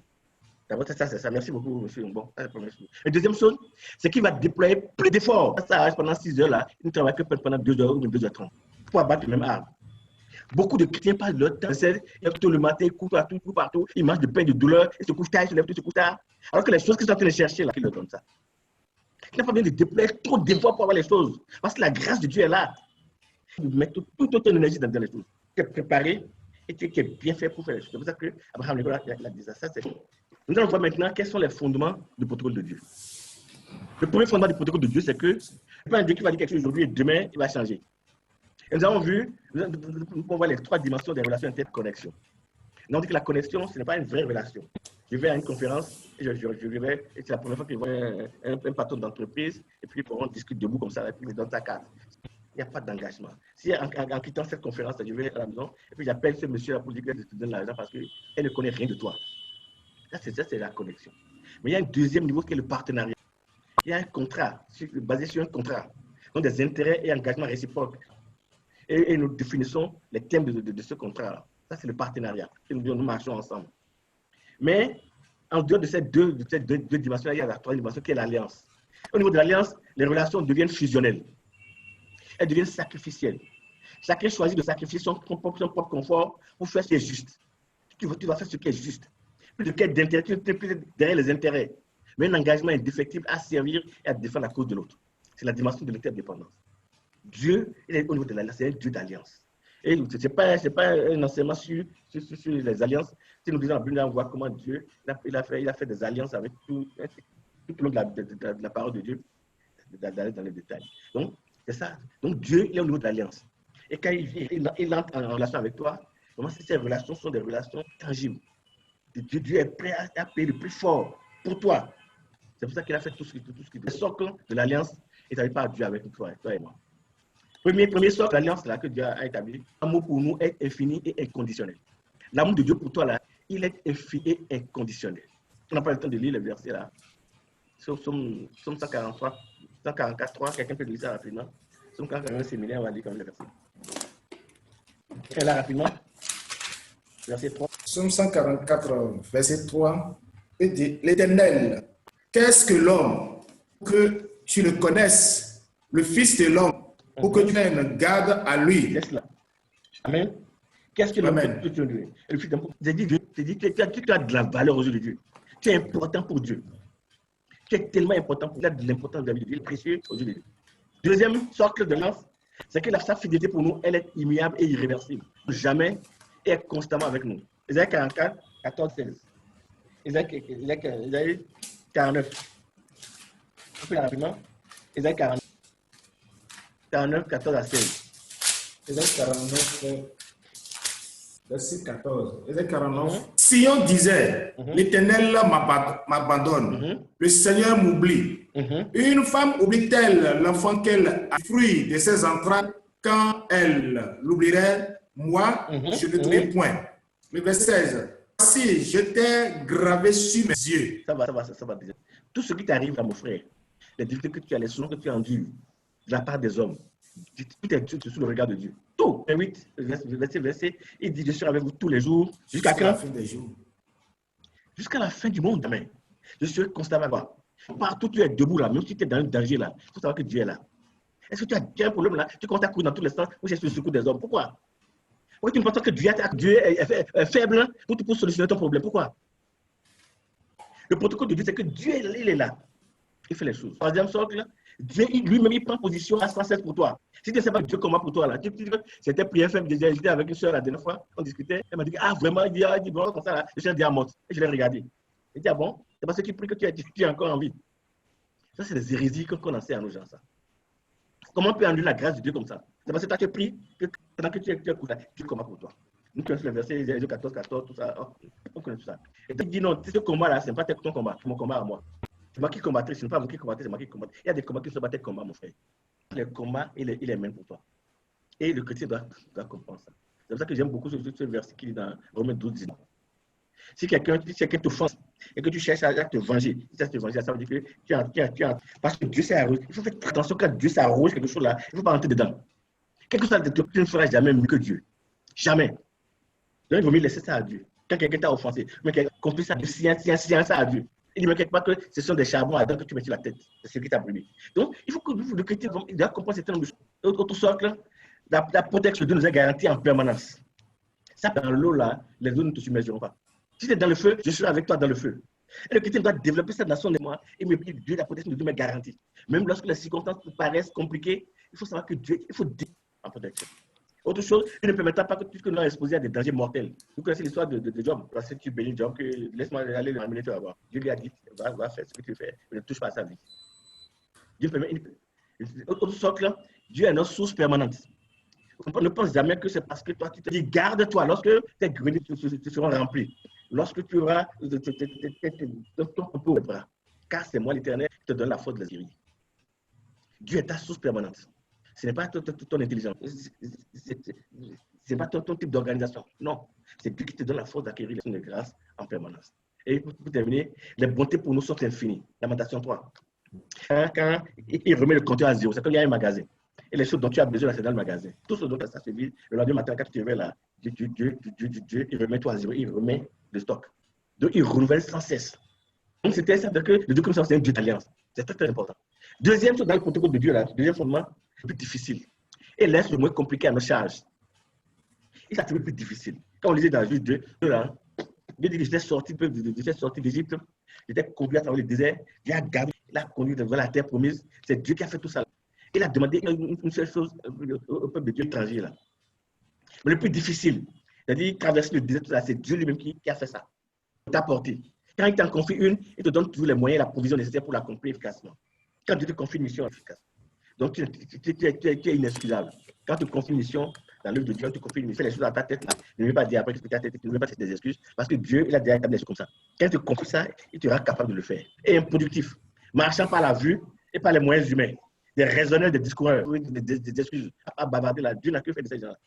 D'abord, c'est ça. Merci beaucoup, monsieur. Bon, ça, c'est la première chose. Et deuxième chose, c'est qu'il va déployer plus d'efforts. Ça arrête pendant 6 heures là. Il ne travaille que pendant 2 heures ou 2h30 pour abattre le même arbre. Beaucoup de chrétiens passent leur temps, ils lèvent tôt le matin, ils courent partout, ils mangent de pain de douleur, ils se couchent tard, ils se lèvent tôt, ils se couchent tard. Alors que les choses qu'ils sont en train de chercher, là, qui leur donnent ça. Il n'a pas besoin de déployer trop d'efforts pour avoir les choses. Parce que la grâce de Dieu est là. Il met toute ton énergie dans les choses. Tu es préparé et tu es bien fait pour faire les choses. C'est pour ça que Abraham Lincoln a dit ça. Nous allons voir maintenant quels sont les fondements du protocole de Dieu. Le premier fondement du protocole de Dieu, c'est que ce n'est pas un Dieu qui va dire quelque chose aujourd'hui et demain, il va changer. Et nous avons vu, on voit les 3 dimensions des relations interconnexion. Nous avons dit que la connexion, ce n'est pas une vraie relation. Je vais à une conférence, et je vais, et c'est la première fois que je vois un patron d'entreprise, et puis on discute debout comme ça, et puis il me donne sa carte. Il n'y a pas d'engagement. Si en quittant cette conférence, je vais à la maison, et puis j'appelle ce monsieur là pour dire que je te donne l'argent parce qu'elle ne connaît rien de toi. Ça, c'est la connexion. Mais il y a un deuxième niveau qui est le partenariat. Il y a un contrat, basé sur un contrat, donc des intérêts et engagements réciproques. Et nous définissons les thèmes de ce contrat-là. Ça, c'est le partenariat. Nous marchons ensemble. Mais en dehors de ces deux dimensions, il y a la troisième dimension qui est l'alliance. Au niveau de l'alliance, les relations deviennent fusionnelles. Elles deviennent sacrificielles. Chacun choisit de sacrifier son propre confort pour faire ce qui est juste. Tu vas faire ce qui est juste. Plus de quête d'intérêt, tu n'es plus derrière les intérêts. Mais un engagement indéfectible à servir et à défendre la cause de l'autre. C'est la dimension de l'interdépendance. Dieu, il est au niveau de l'alliance, c'est un Dieu d'alliance. Et ce n'est pas un enseignement sur les alliances. Si nous disons dans la Bible, on voit comment Dieu il a fait des alliances avec tout le long de la parole de Dieu, d'aller dans les détails. Donc, c'est ça. Donc, Dieu, il est au niveau de l'alliance. Et quand il entre en relation avec toi, vraiment, ces relations sont des relations tangibles. Dieu est prêt à payer le plus fort pour toi. C'est pour ça qu'il a fait tout ce qu'il fait. Le socle de l'alliance établi par Dieu avec toi et moi. Premier socle de l'alliance que Dieu a établi, l'amour pour nous est infini et inconditionnel. L'amour de Dieu pour toi, là, il est infini et inconditionnel. On n'a pas le temps de lire les versets là. Somme 143, 144, 3, quelqu'un peut lire ça rapidement. Somme 41, séminaire, on va lire comme les versets. Et là, rapidement, verset 3. Somme 144, verset 3. Il dit, l'Éternel, qu'est-ce que l'homme que tu le connaisses, le Fils de l'homme, pour que tu aies une garde à lui. C'est cela. Amen. Qu'est-ce que l'homme que tu lui? J'ai dit, tu as de la valeur aux yeux de Dieu. Tu es important pour Dieu. Tu es tellement important pour Dieu. Tu as de l'importance de la vie de Dieu, précieux aux yeux de Dieu. Deuxième socle de lance, c'est que sa fidélité pour nous, elle est immuable et irréversible. Jamais et est constamment avec nous. Isaïe 44, 14, 16. Isaïe 49. On peut rapidement. Isaïe 49, 14 à 16. Isaïe 49, verset 14. Isaïe 49. Sion disait, l'Éternel m'abandonne, le Seigneur m'oublie. Une femme oublie-t-elle l'enfant qu'elle a, fruit de ses entrailles, quand elle l'oublierait, moi, je ne l'oublierai point. Le verset 16. Si je t'ai gravé sur mes yeux. Ça va déjà. Tout ce qui t'arrive à mon frère, les difficultés que tu as, les souffrances que tu endures de la part des hommes, tout est sous le regard de Dieu. Tout. 8, verset, il dit, je serai avec vous tous les jours, jusqu'à quand? La fin des jours. Jusqu'à la fin du monde, amen. Je serai constamment avec toi. Partout tu es debout là, même si tu es dans le danger là, il faut savoir que Dieu est là. Est-ce que tu as un problème là? Tu commences à courir dans tous les sens pour chercher le secours des hommes. Pourquoi? Pourquoi tu ne penses que Dieu est faible pour solutionner ton problème? Pourquoi? Le protocole de Dieu, c'est que Dieu, il est là. Il fait les choses. Troisième socle, Dieu lui-même, il prend position à 116 pour toi. Si tu ne sais pas Dieu comment pour toi, là, tu dis que c'était prière faible. J'étais avec une soeur la dernière fois, on discutait. Elle m'a dit, ah vraiment, il dit bon, comme ça, là, je suis un diamant. Et je l'ai regardé. Il dit, ah bon, c'est parce qu'il prie que tu es encore en vie. Ça, c'est des hérésies qu'on enseigne à nos gens, ça. Comment on peut annuler la grâce de Dieu comme ça? C'est parce que toi, tu pries, que pendant que tu es couché, Dieu comment pour toi. Nous, tu as le verset 14, 14, tout ça. on connaît tout ça. Et tu dis non, ce combat-là, ce n'est pas ton combat, c'est mon combat à moi. C'est moi qui combattrai, ce n'est pas vous qui combattez, c'est moi qui combattrai. Il y a des combats qui ne sont pas tes combats, mon frère. Les combats, il est même pour toi. Et le chrétien doit comprendre ça. C'est pour ça que j'aime beaucoup ce verset qui est dans Romains 12, 19. Si quelqu'un t'offense et que tu cherches à te venger, ça veut dire que tu as parce que Dieu s'arrose. Il faut faire attention quand Dieu s'arrose quelque chose là, il ne faut pas rentrer dedans. Quelque chose là, tu ne feras jamais mieux que Dieu. Jamais. Donc il vaut mieux laisser ça à Dieu. Quand quelqu'un t'a offensé, mais quelqu'un confie ça, science ça à Dieu. Il dit même quelque part que ce sont des charbons à dents que tu mets sur la tête. C'est ce qui t'a brûlé. Donc il faut que le chrétien doit comprendre certain nombre de choses. Autre socle, la protection de Dieu nous est garantie en permanence. Ça, dans l'eau là, les eaux ne te submergeront pas. Si tu es dans le feu, je serai avec toi dans le feu. Et le chrétien doit développer ça dans son émoi et me dire Dieu, la protection de Dieu m'est garantie. Même lorsque les circonstances paraissent compliquées, il faut savoir que Dieu, il faut dire en protection. Autre chose, il ne permettra pas que tu sois exposé à des dangers mortels. Vous connaissez l'histoire de Job. Parce que tu bénis Job, que laisse-moi aller le ramener, tu vas voir. Dieu lui a dit, va faire ce que tu fais, mais ne touche pas à sa vie. Dieu permet. Autre socle, Dieu est notre source permanente. Ne pense jamais que c'est parce que toi, tu te dis, garde-toi lorsque tes greniers seront remplis. Lorsque tu auras ton repos au bras. Car c'est moi l'Éternel qui te donne la force de la guérir. Dieu est ta source permanente. Ce n'est pas ton intelligence. Ce n'est pas ton type d'organisation. Non. C'est Dieu qui te donne la force d'acquérir les de grâce en permanence. Et pour terminer, les bontés pour nous sont infinies. Lamentation 3. Quand il remet le compteur à zéro, c'est comme il y a un magasin. Et les choses dont tu as besoin, c'est dans le magasin. Tout ce dont ça se vide, le lendemain matin, quand tu te réveilles là, Dieu, il remet toi à zéro, il remet le stock. Donc, il renouvelle sans cesse. Donc, c'était ça que le Dieu comme ça, c'est un Dieu d'alliance. C'est très, très important. Deuxième chose dans le protocole de Dieu, là, deuxième fondement, le plus difficile. Et laisse le moins compliqué à nos charges. Et ça, c'est le plus difficile. Quand on lisait dans Juge 2, là, Dieu dit que j'étais sorti d'Égypte, j'étais conduit à travers le désert, Dieu a gardé, il a conduit devant la terre promise. C'est Dieu qui a fait tout ça. Il a demandé une seule chose au peuple de Dieu étranger là. Mais le plus difficile, c'est-à-dire traverser le désert, c'est Dieu lui-même qui a fait ça. Il t'a porté. Quand il t'en confie une, il te donne toujours les moyens et la provision nécessaire pour l'accomplir efficacement. Quand Dieu te confie une mission efficace. Donc tu es inexcusable. Quand tu confies une mission dans l'œuvre de Dieu, tu confies une mission, fais les choses dans ta tête là. Ne veux pas dire après que ta tête, ne veux pas faire des excuses, parce que Dieu, il a déjà établi les choses comme ça. Quand il te confie ça, il te rend capable de le faire. Et improductif, marchant par la vue et par les moyens humains. Des raisonneurs, des discoureurs, des excuses à bavarder là. Dieu n'a que fait de ces gens-là.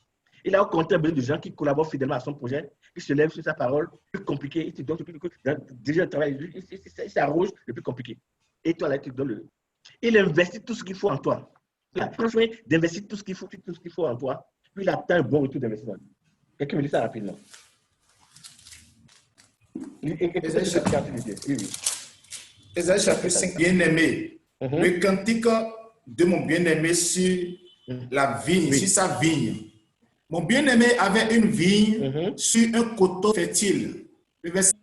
Il a au contraire besoin de gens qui collaborent fidèlement à son projet, qui se lèvent sur sa parole, plus compliqué. Il te donne déjà le travail, il s'arrose le plus compliqué. Et toi là, tu donnes le. Il investit tout ce qu'il faut en toi. Franchement, d'investir tout ce qu'il faut en toi, puis il attend un bon retour d'investissement. Quelqu'un me dit ça rapidement. Ésaïe chapitre 5, bien-aimé. Le cantique de mon bien-aimé sur la vigne, sur sa vigne. Mon bien-aimé avait une vigne sur un coteau fertile. Le verset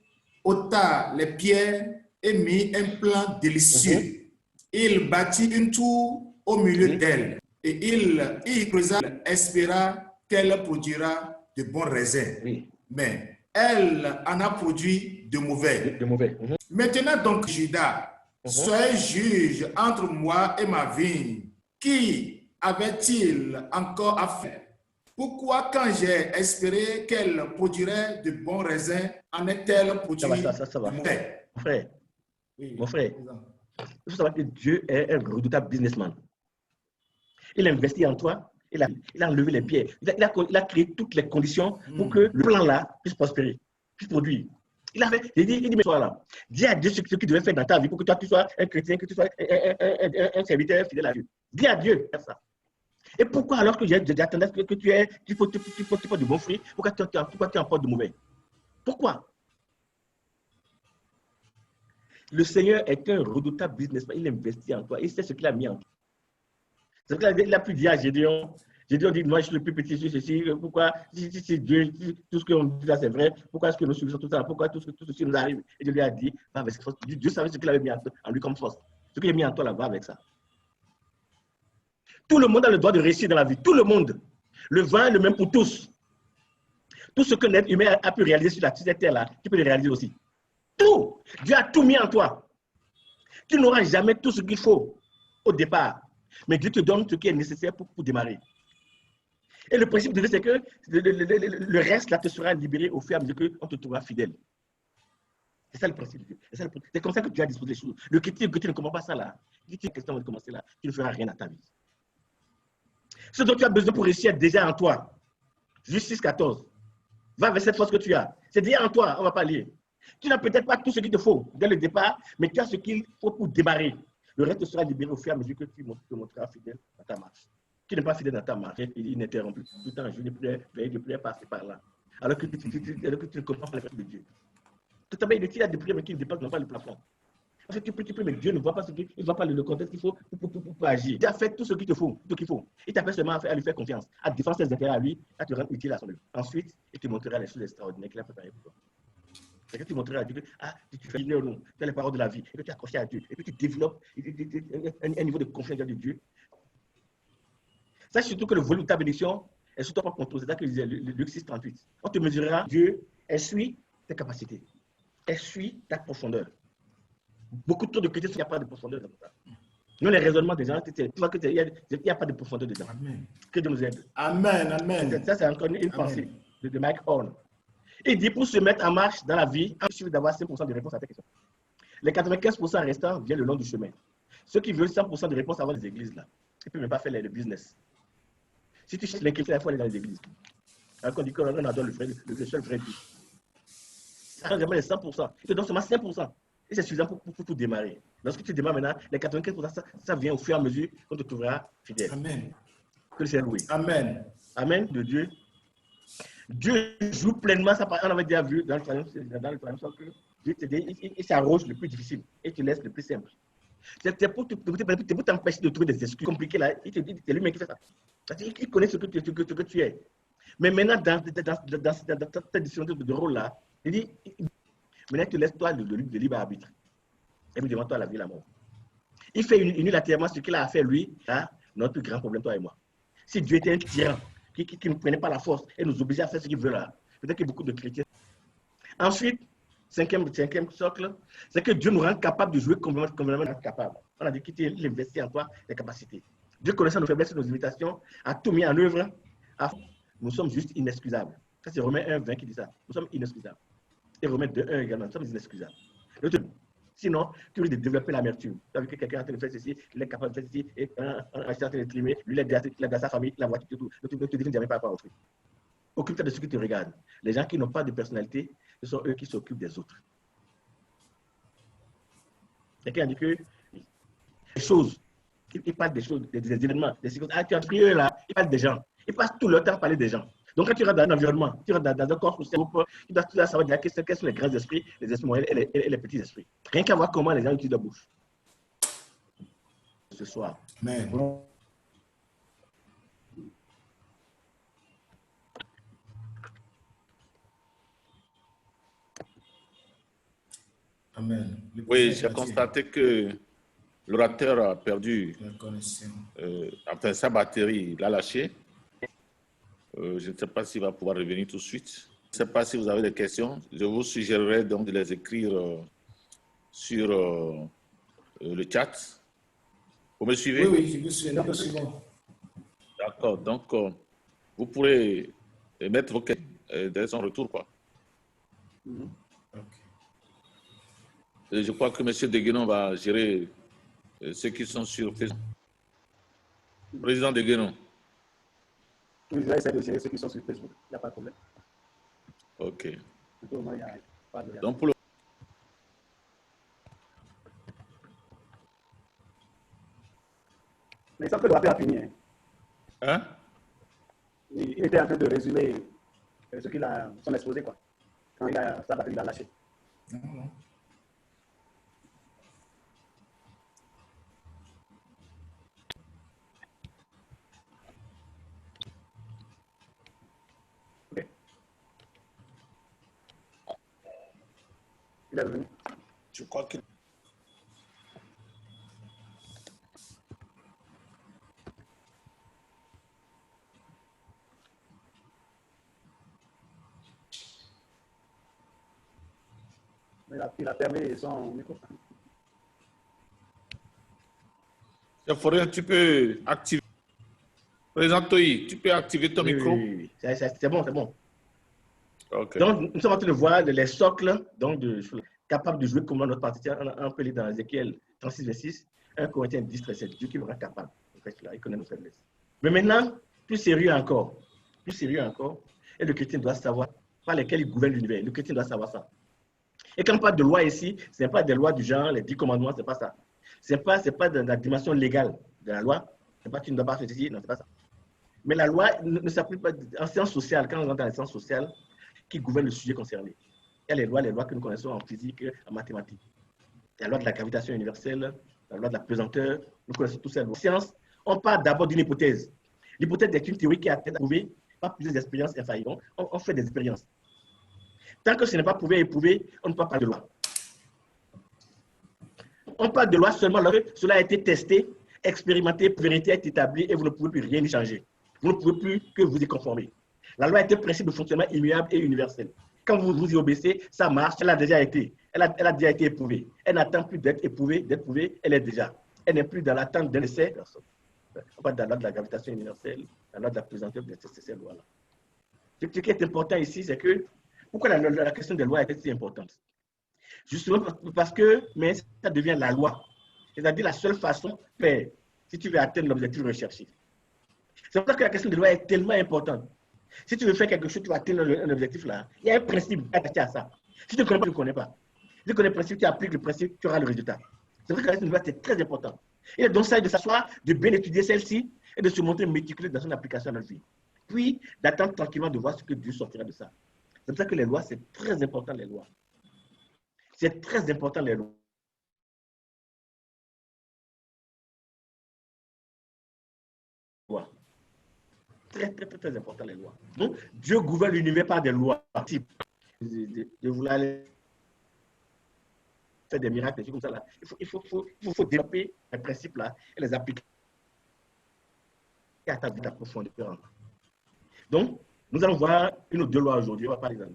ôta les pierres et mit un plan délicieux. Il bâtit une tour au milieu d'elle et il creusa, espéra qu'elle produira de bons raisins. Oui. Mais elle en a produit de mauvais. Maintenant donc, Judas, soyez juge entre moi et ma vigne. Qui avait-il encore à faire? Pourquoi, quand j'ai espéré qu'elle produirait de bons raisins, en est-elle produit ça va. Mon frère, il faut savoir que Dieu est un redoutable businessman. Il a investi en toi, il a enlevé les pierres. Il a créé toutes les conditions pour que le plan-là puisse prospérer, puisse produire. Il dit, mais toi là, dis à Dieu ce que tu devais faire dans ta vie pour que toi tu sois un chrétien, que tu sois un serviteur fidèle à Dieu. Dis à Dieu faire ça. Et pourquoi alors que j'ai tendance que tu portes de bons fruits, pourquoi tu en portes de mauvais? Pourquoi? Le Seigneur est un redoutable businessman, il investit en toi, il sait ce qu'il a mis en toi. C'est ce qu'il a pu dire à Gédéon. Gédéon dit, moi je suis le plus petit, je suis ceci, pourquoi, si Dieu, tout ce qu'on dit là c'est vrai, pourquoi est-ce que nous subissons tout ça, pourquoi tout ceci nous arrive? Et Dieu lui a dit, va avec cette force. Dieu savait ce qu'il avait mis en lui comme force. Ce qu'il a mis en toi là, va avec ça. Tout le monde a le droit de réussir dans la vie, tout le monde. Le vent est le même pour tous. Tout ce que l'être humain a pu réaliser sur cette terre-là, tu peux le réaliser aussi. Tout. Dieu a tout mis en toi. Tu n'auras jamais tout ce qu'il faut au départ. Mais Dieu te donne ce qui est nécessaire pour démarrer. Et le principe de Dieu, c'est que le reste là te sera libéré au fur et à mesure qu'on te trouvera fidèle. C'est ça le principe de Dieu. C'est comme ça que Dieu a disposé les choses. Le chrétien que tu ne comprends pas ça là, si tu as une question de commencer là, tu ne feras rien à ta vie. Ce dont tu as besoin pour réussir est déjà en toi. Justice 14. Va avec cette force que tu as. C'est déjà en toi, on ne va pas lire. Tu n'as peut-être pas tout ce qu'il te faut dès le départ, mais tu as ce qu'il faut pour démarrer. Le reste sera libéré au fur et à mesure que tu te montreras fidèle dans ta marche. Qui n'est pas fidèle dans ta marche, il est ininterrompu. Tout le temps, je ne prière, veille de prière, passer par là. Alors que tu ne comprends pas la personne de Dieu. Tout à fait inutile à de prières, mais qui ne dépasse pas le plafond. Parce que tu peux, mais Dieu ne voit pas ce qu'il ne voit pas le contexte qu'il faut pour agir. Il a fait tout ce qu'il te faut, tout ce qu'il faut. Il t'appelle seulement à lui faire confiance, à défendre ses intérêts à lui, à te rendre utile à son œuvre. Ensuite, il te montrera les choses extraordinaires qu'il a préparées pour toi. C'est que tu montreras à Dieu que tu fais ou non, tu as les paroles de la vie, et que tu es accroché à Dieu, et que tu développes un niveau de confiance dans Dieu. Sache surtout que le volume de ta bénédiction est sous ton propre contrôle. C'est ça que disait Luc 6, 38. On te mesurera, Dieu essuie tes capacités, essuie ta profondeur. Beaucoup trop de chrétiens sont capables de profondeur dans ça. Nous, les raisonnements des gens, tu vois qu'il n'y a pas de profondeur dedans. Amen. Que Dieu nous aide. Amen. Amen. Ça, c'est encore une pensée de Mike Horn. Il dit pour se mettre en marche dans la vie, il suffit d'avoir 5% de réponse à ta question. Les 95% restants viennent le long du chemin. Ceux qui veulent 100% de réponse avant les églises, là, ils ne peuvent même pas faire le business. Si tu cherches l'inquiétude, il faut aller dans les églises. Alors qu'on dit qu'on adore le seul vrai Dieu. Ça rend jamais les 100%. Il te donne seulement 5%. Et c'est suffisant pour démarrer. Lorsque tu démarres maintenant, les 95%, ça vient au fur et à mesure qu'on te trouvera fidèle. Amen. Que le Seigneur loué. Amen. Amen de Dieu. Dieu joue pleinement sa part. On avait déjà vu dans le troisième que Dieu il s'arroge le plus difficile et te laisse le plus simple. C'est pour t'empêcher de trouver des excuses compliquées là. Il te dit, c'est lui-même qui fait ça. Il connaît ce que tu es. Mais maintenant, dans ta décision de rôle là, il dit, maintenant, tu laisses toi de libre arbitre. Et puis devant toi la vie et la mort. Il fait unilatéralement ce qu'il a fait lui, hein, notre plus grand problème, toi et moi. Si Dieu était un tyran, qui ne prenait pas la force et nous obligeait à faire ce qu'il veut là, peut-être qu'il y a beaucoup de chrétiens. Ensuite, cinquième socle, c'est que Dieu nous rend capable de jouer complètement capable. On a dit qu'il investit en toi les capacités. Dieu connaissant nos faiblesses et nos limitations, a tout mis en œuvre. Nous sommes juste inexcusables. Ça, c'est Romains 1:20 qui dit ça. Nous sommes inexcusables. Et Romains 2:1 également, nous sommes inexcusables. Sinon, tu risques de développer l'amertume. Tu as vu que quelqu'un est en train de faire ceci, il est capable de faire ceci, et un est en train de trimer, lui, il a dans sa famille, la voiture, tout. Donc, tu ne te définis jamais par rapport à autrui. Occupe-toi de ceux qui te regardent. Les gens qui n'ont pas de personnalité, ce sont eux qui s'occupent des autres. Quelqu'un a dit que les choses, il parle des choses, des événements, des choses. Ah, tu as pris eux là, ils parlent des gens. Ils passent tout leur temps à parler des gens. Donc, quand tu rentres dans un environnement, tu rentres dans un corps social, tu dois savoir déjà quels sont les grands esprits, les esprits moyens et les petits esprits. Rien qu'à voir comment les gens utilisent leur bouche. Ce soir. Amen. Amen. Oui, j'ai constaté que l'orateur a perdu enfin, sa batterie, il l'a lâché. Je ne sais pas s'il va pouvoir revenir tout de suite. Je ne sais pas si vous avez des questions. Je vous suggérerais donc de les écrire sur le chat. Vous me suivez? Oui, je vous suis. D'accord. Donc, vous pourrez mettre vos questions dès son retour, quoi. Okay. Et je crois que M. Deguenon va gérer ceux qui sont sur Facebook. Président Deguenon. Oui, je vais essayer de gérer ceux qui sont sur Facebook. Il n'y a pas de problème. OK. Pas de... Donc, pour le... Mais ça peut le rappeler à finir. Hein? Il était en train de résumer ce qu'il a, son exposé, quoi. Quand sa batterie l'a lâché. Non. Ok. Il est revenu. Je crois que il a fermé son micro. Forêt, tu peux activer. Président Toyi, tu peux activer ton micro. Oui. C'est bon, c'est bon. OK. Donc, nous sommes en train de voir les socles donc capable de jouer comme notre partie. On peut lire dans Ézéchiel 36, 26, 1 Corinthiens 10, 13, Dieu qui est capable. En fait, là, il connaît nos faiblesses. Mais maintenant, plus sérieux encore, et le chrétien doit savoir par lesquels il gouverne l'univers. Le chrétien doit savoir ça. Et quand on parle de loi ici, ce n'est pas des lois du genre, les 10 commandements, ce n'est pas ça. Ce n'est pas dans la dimension légale de la loi. Ce n'est pas tu ne dois pas faire ceci, non, ce n'est pas ça. Mais la loi ne s'applique pas en sciences sociales, quand on rentre dans les sciences sociales, qui gouvernent le sujet concerné. Il y a les lois que nous connaissons en physique, en mathématiques. La loi de la gravitation universelle, la loi de la pesanteur, nous connaissons tous ces lois. En science, on parle d'abord d'une hypothèse. L'hypothèse est une théorie qui a été prouvée par plusieurs expériences infaillibles. On fait des expériences. Tant que ce n'est pas prouvé et éprouvé, on ne peut pas parler de loi. On parle de loi seulement lorsque cela a été testé, expérimenté, vérité est établie et vous ne pouvez plus rien y changer. Vous ne pouvez plus que vous y conformer. La loi est un principe de fonctionnement immuable et universel. Quand vous vous y obéissez, ça marche, elle a déjà été éprouvée. Elle n'attend plus d'être éprouvée, elle est déjà. Elle n'est plus dans l'attente d'un essai. On parle de la loi de la gravitation universelle, la loi de la pesanteur, de ces lois-là. Ce qui est important ici, c'est que, pourquoi la question des lois est si importante? Justement parce que, mais ça devient la loi. C'est-à-dire la seule façon de faire, si tu veux atteindre l'objectif recherché. C'est pour ça que la question des lois est tellement importante. Si tu veux faire quelque chose, tu vas atteindre un objectif là. Il y a un principe attaché à ça. Si tu ne connais pas, tu ne connais pas. Si tu connais le principe, tu appliques le principe, tu auras le résultat. C'est pour ça que la question des lois, c'est très important. Il est donc ça de s'asseoir, de bien étudier celle-ci et de se montrer méticuleux dans son application à notre vie. Puis, d'attendre tranquillement de voir ce que Dieu sortira de ça. C'est pour ça que les lois, c'est très important, les lois. C'est très important, les lois. Très important, les lois. Donc, Dieu gouverne l'univers par des lois. De vouloir faire des miracles, des choses comme ça. Là. Il faut développer les principes là et les appliquer à ta vie, à profondeur. Donc, nous allons voir une ou deux lois aujourd'hui. On va parler dans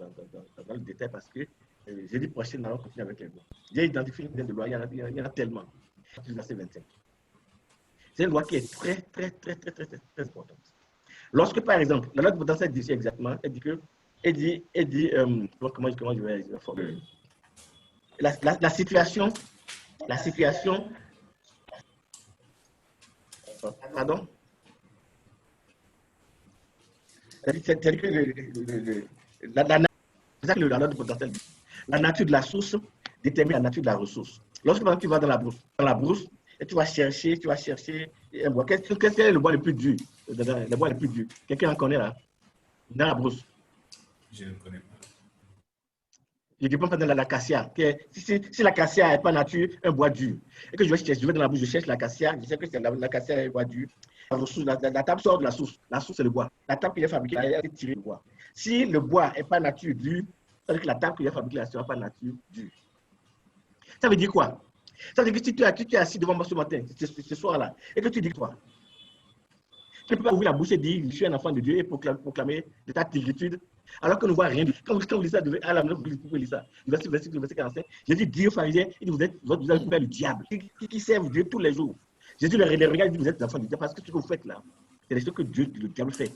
le détail parce que jeudi prochain, nous allons continuer avec les lois. J'ai identifié une dizaine de lois, il y en a tellement. Verset 25. C'est une loi qui est très importante. Lorsque, par exemple, la loi de potentiel dit exactement, elle dit que, comment je vais formuler la situation, pardon, c'est-à-dire que la loi de potentiel dit, la nature de la source détermine la nature de la ressource. Lorsque tu vas dans la brousse, et tu vas chercher un bois. Quel est le bois le plus dur? Le bois le plus dur. Quelqu'un en connaît là? Dans la brousse. Je ne connais pas. Je ne pas dans l'acacia. Si l'acacia n'est pas nature, un bois dur. Et que je vais dans la brousse, je cherche l'acacia, je sais que c'est l'acacia est un bois dur. La table sort de la source. La source, c'est le bois. La table qui est fabriquée, elle a été tirée du bois. Si le bois n'est pas nature dur, ça veut dire que la table qui est fabriquée, elle ne sera pas nature dure. Ça veut dire quoi? Ça veut dire que si tu es assis devant moi ce matin, ce soir-là, et que tu dis toi, tu ne peux pas ouvrir la bouche et dire, je suis un enfant de Dieu et proclamer de ta tigritude, alors que nous ne voyons rien. Quand vous lisez ça, à la main, vous pouvez lire ça. Verset 45, Jésus dit aux pharisiens, il dit, vous avez fait le diable, qui servent Dieu tous les jours. Jésus les regarde et dit, vous êtes des enfants de Dieu, parce que ce que vous faites là, c'est des choses que Dieu, le diable fait.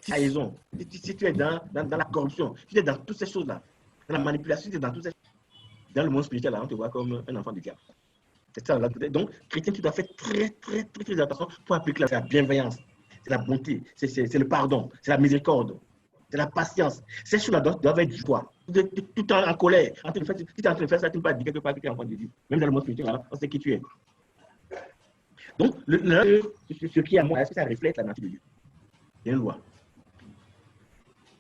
Si tu as raison, si tu es dans la corruption, si tu es dans toutes ces choses-là, dans la manipulation, si tu es dans toutes ces choses, dans le monde spirituel, là, on te voit comme un enfant du diable. C'est ça. Donc, chrétien, tu dois faire très attention pour appliquer la bienveillance, c'est la bonté, c'est le pardon, c'est la miséricorde, c'est la patience. Ces choses-là doivent être du poids. Tout le temps en colère. Si tu es en train de faire ça, tu ne peux pas dire quelque part que tu es enfant de Dieu. Même dans le monde spirituel, là, on sait qui tu es. Donc, ce qui est à moi, est-ce que ça reflète la nature de Dieu? Il y a une loi.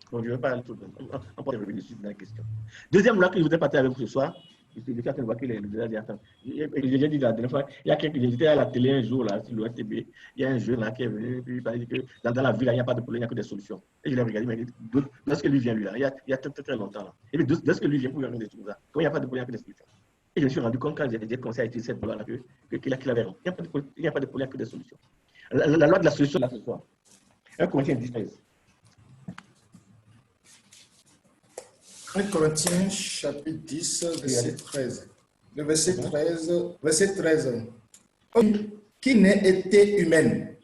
Bon, je ne vais pas aller tout le temps. On peut revenir dessus dans la question. Deuxième loi que je voudrais partager avec vous ce soir, c'est le cas de que les j'ai dit la dernière fois, il y a quelques j'étais à la télé un jour là, sur l'ORTB, il y a un jeune là qui est venu, puis il m'a dit que dans la ville, il n'y a pas de problème, il n'y a que des solutions. Et je l'ai regardé, il m'a dit, lorsque lui vient lui là, il y a très longtemps là. Et puis lorsque lui vient pour lui des choses là, comme il n'y a pas de problème, il n'y a que des solutions. Et je me suis rendu compte quand j'ai commencé à utiliser cette loi là, qu'il avait raison. Il n'y a pas de problème, il n'y a que des solutions. La loi de la solution là ce soir. 1 Corinthiens 10, 13. 1 Corinthiens chapitre 10, verset 13. Le verset 13. Qui n'est été humaine.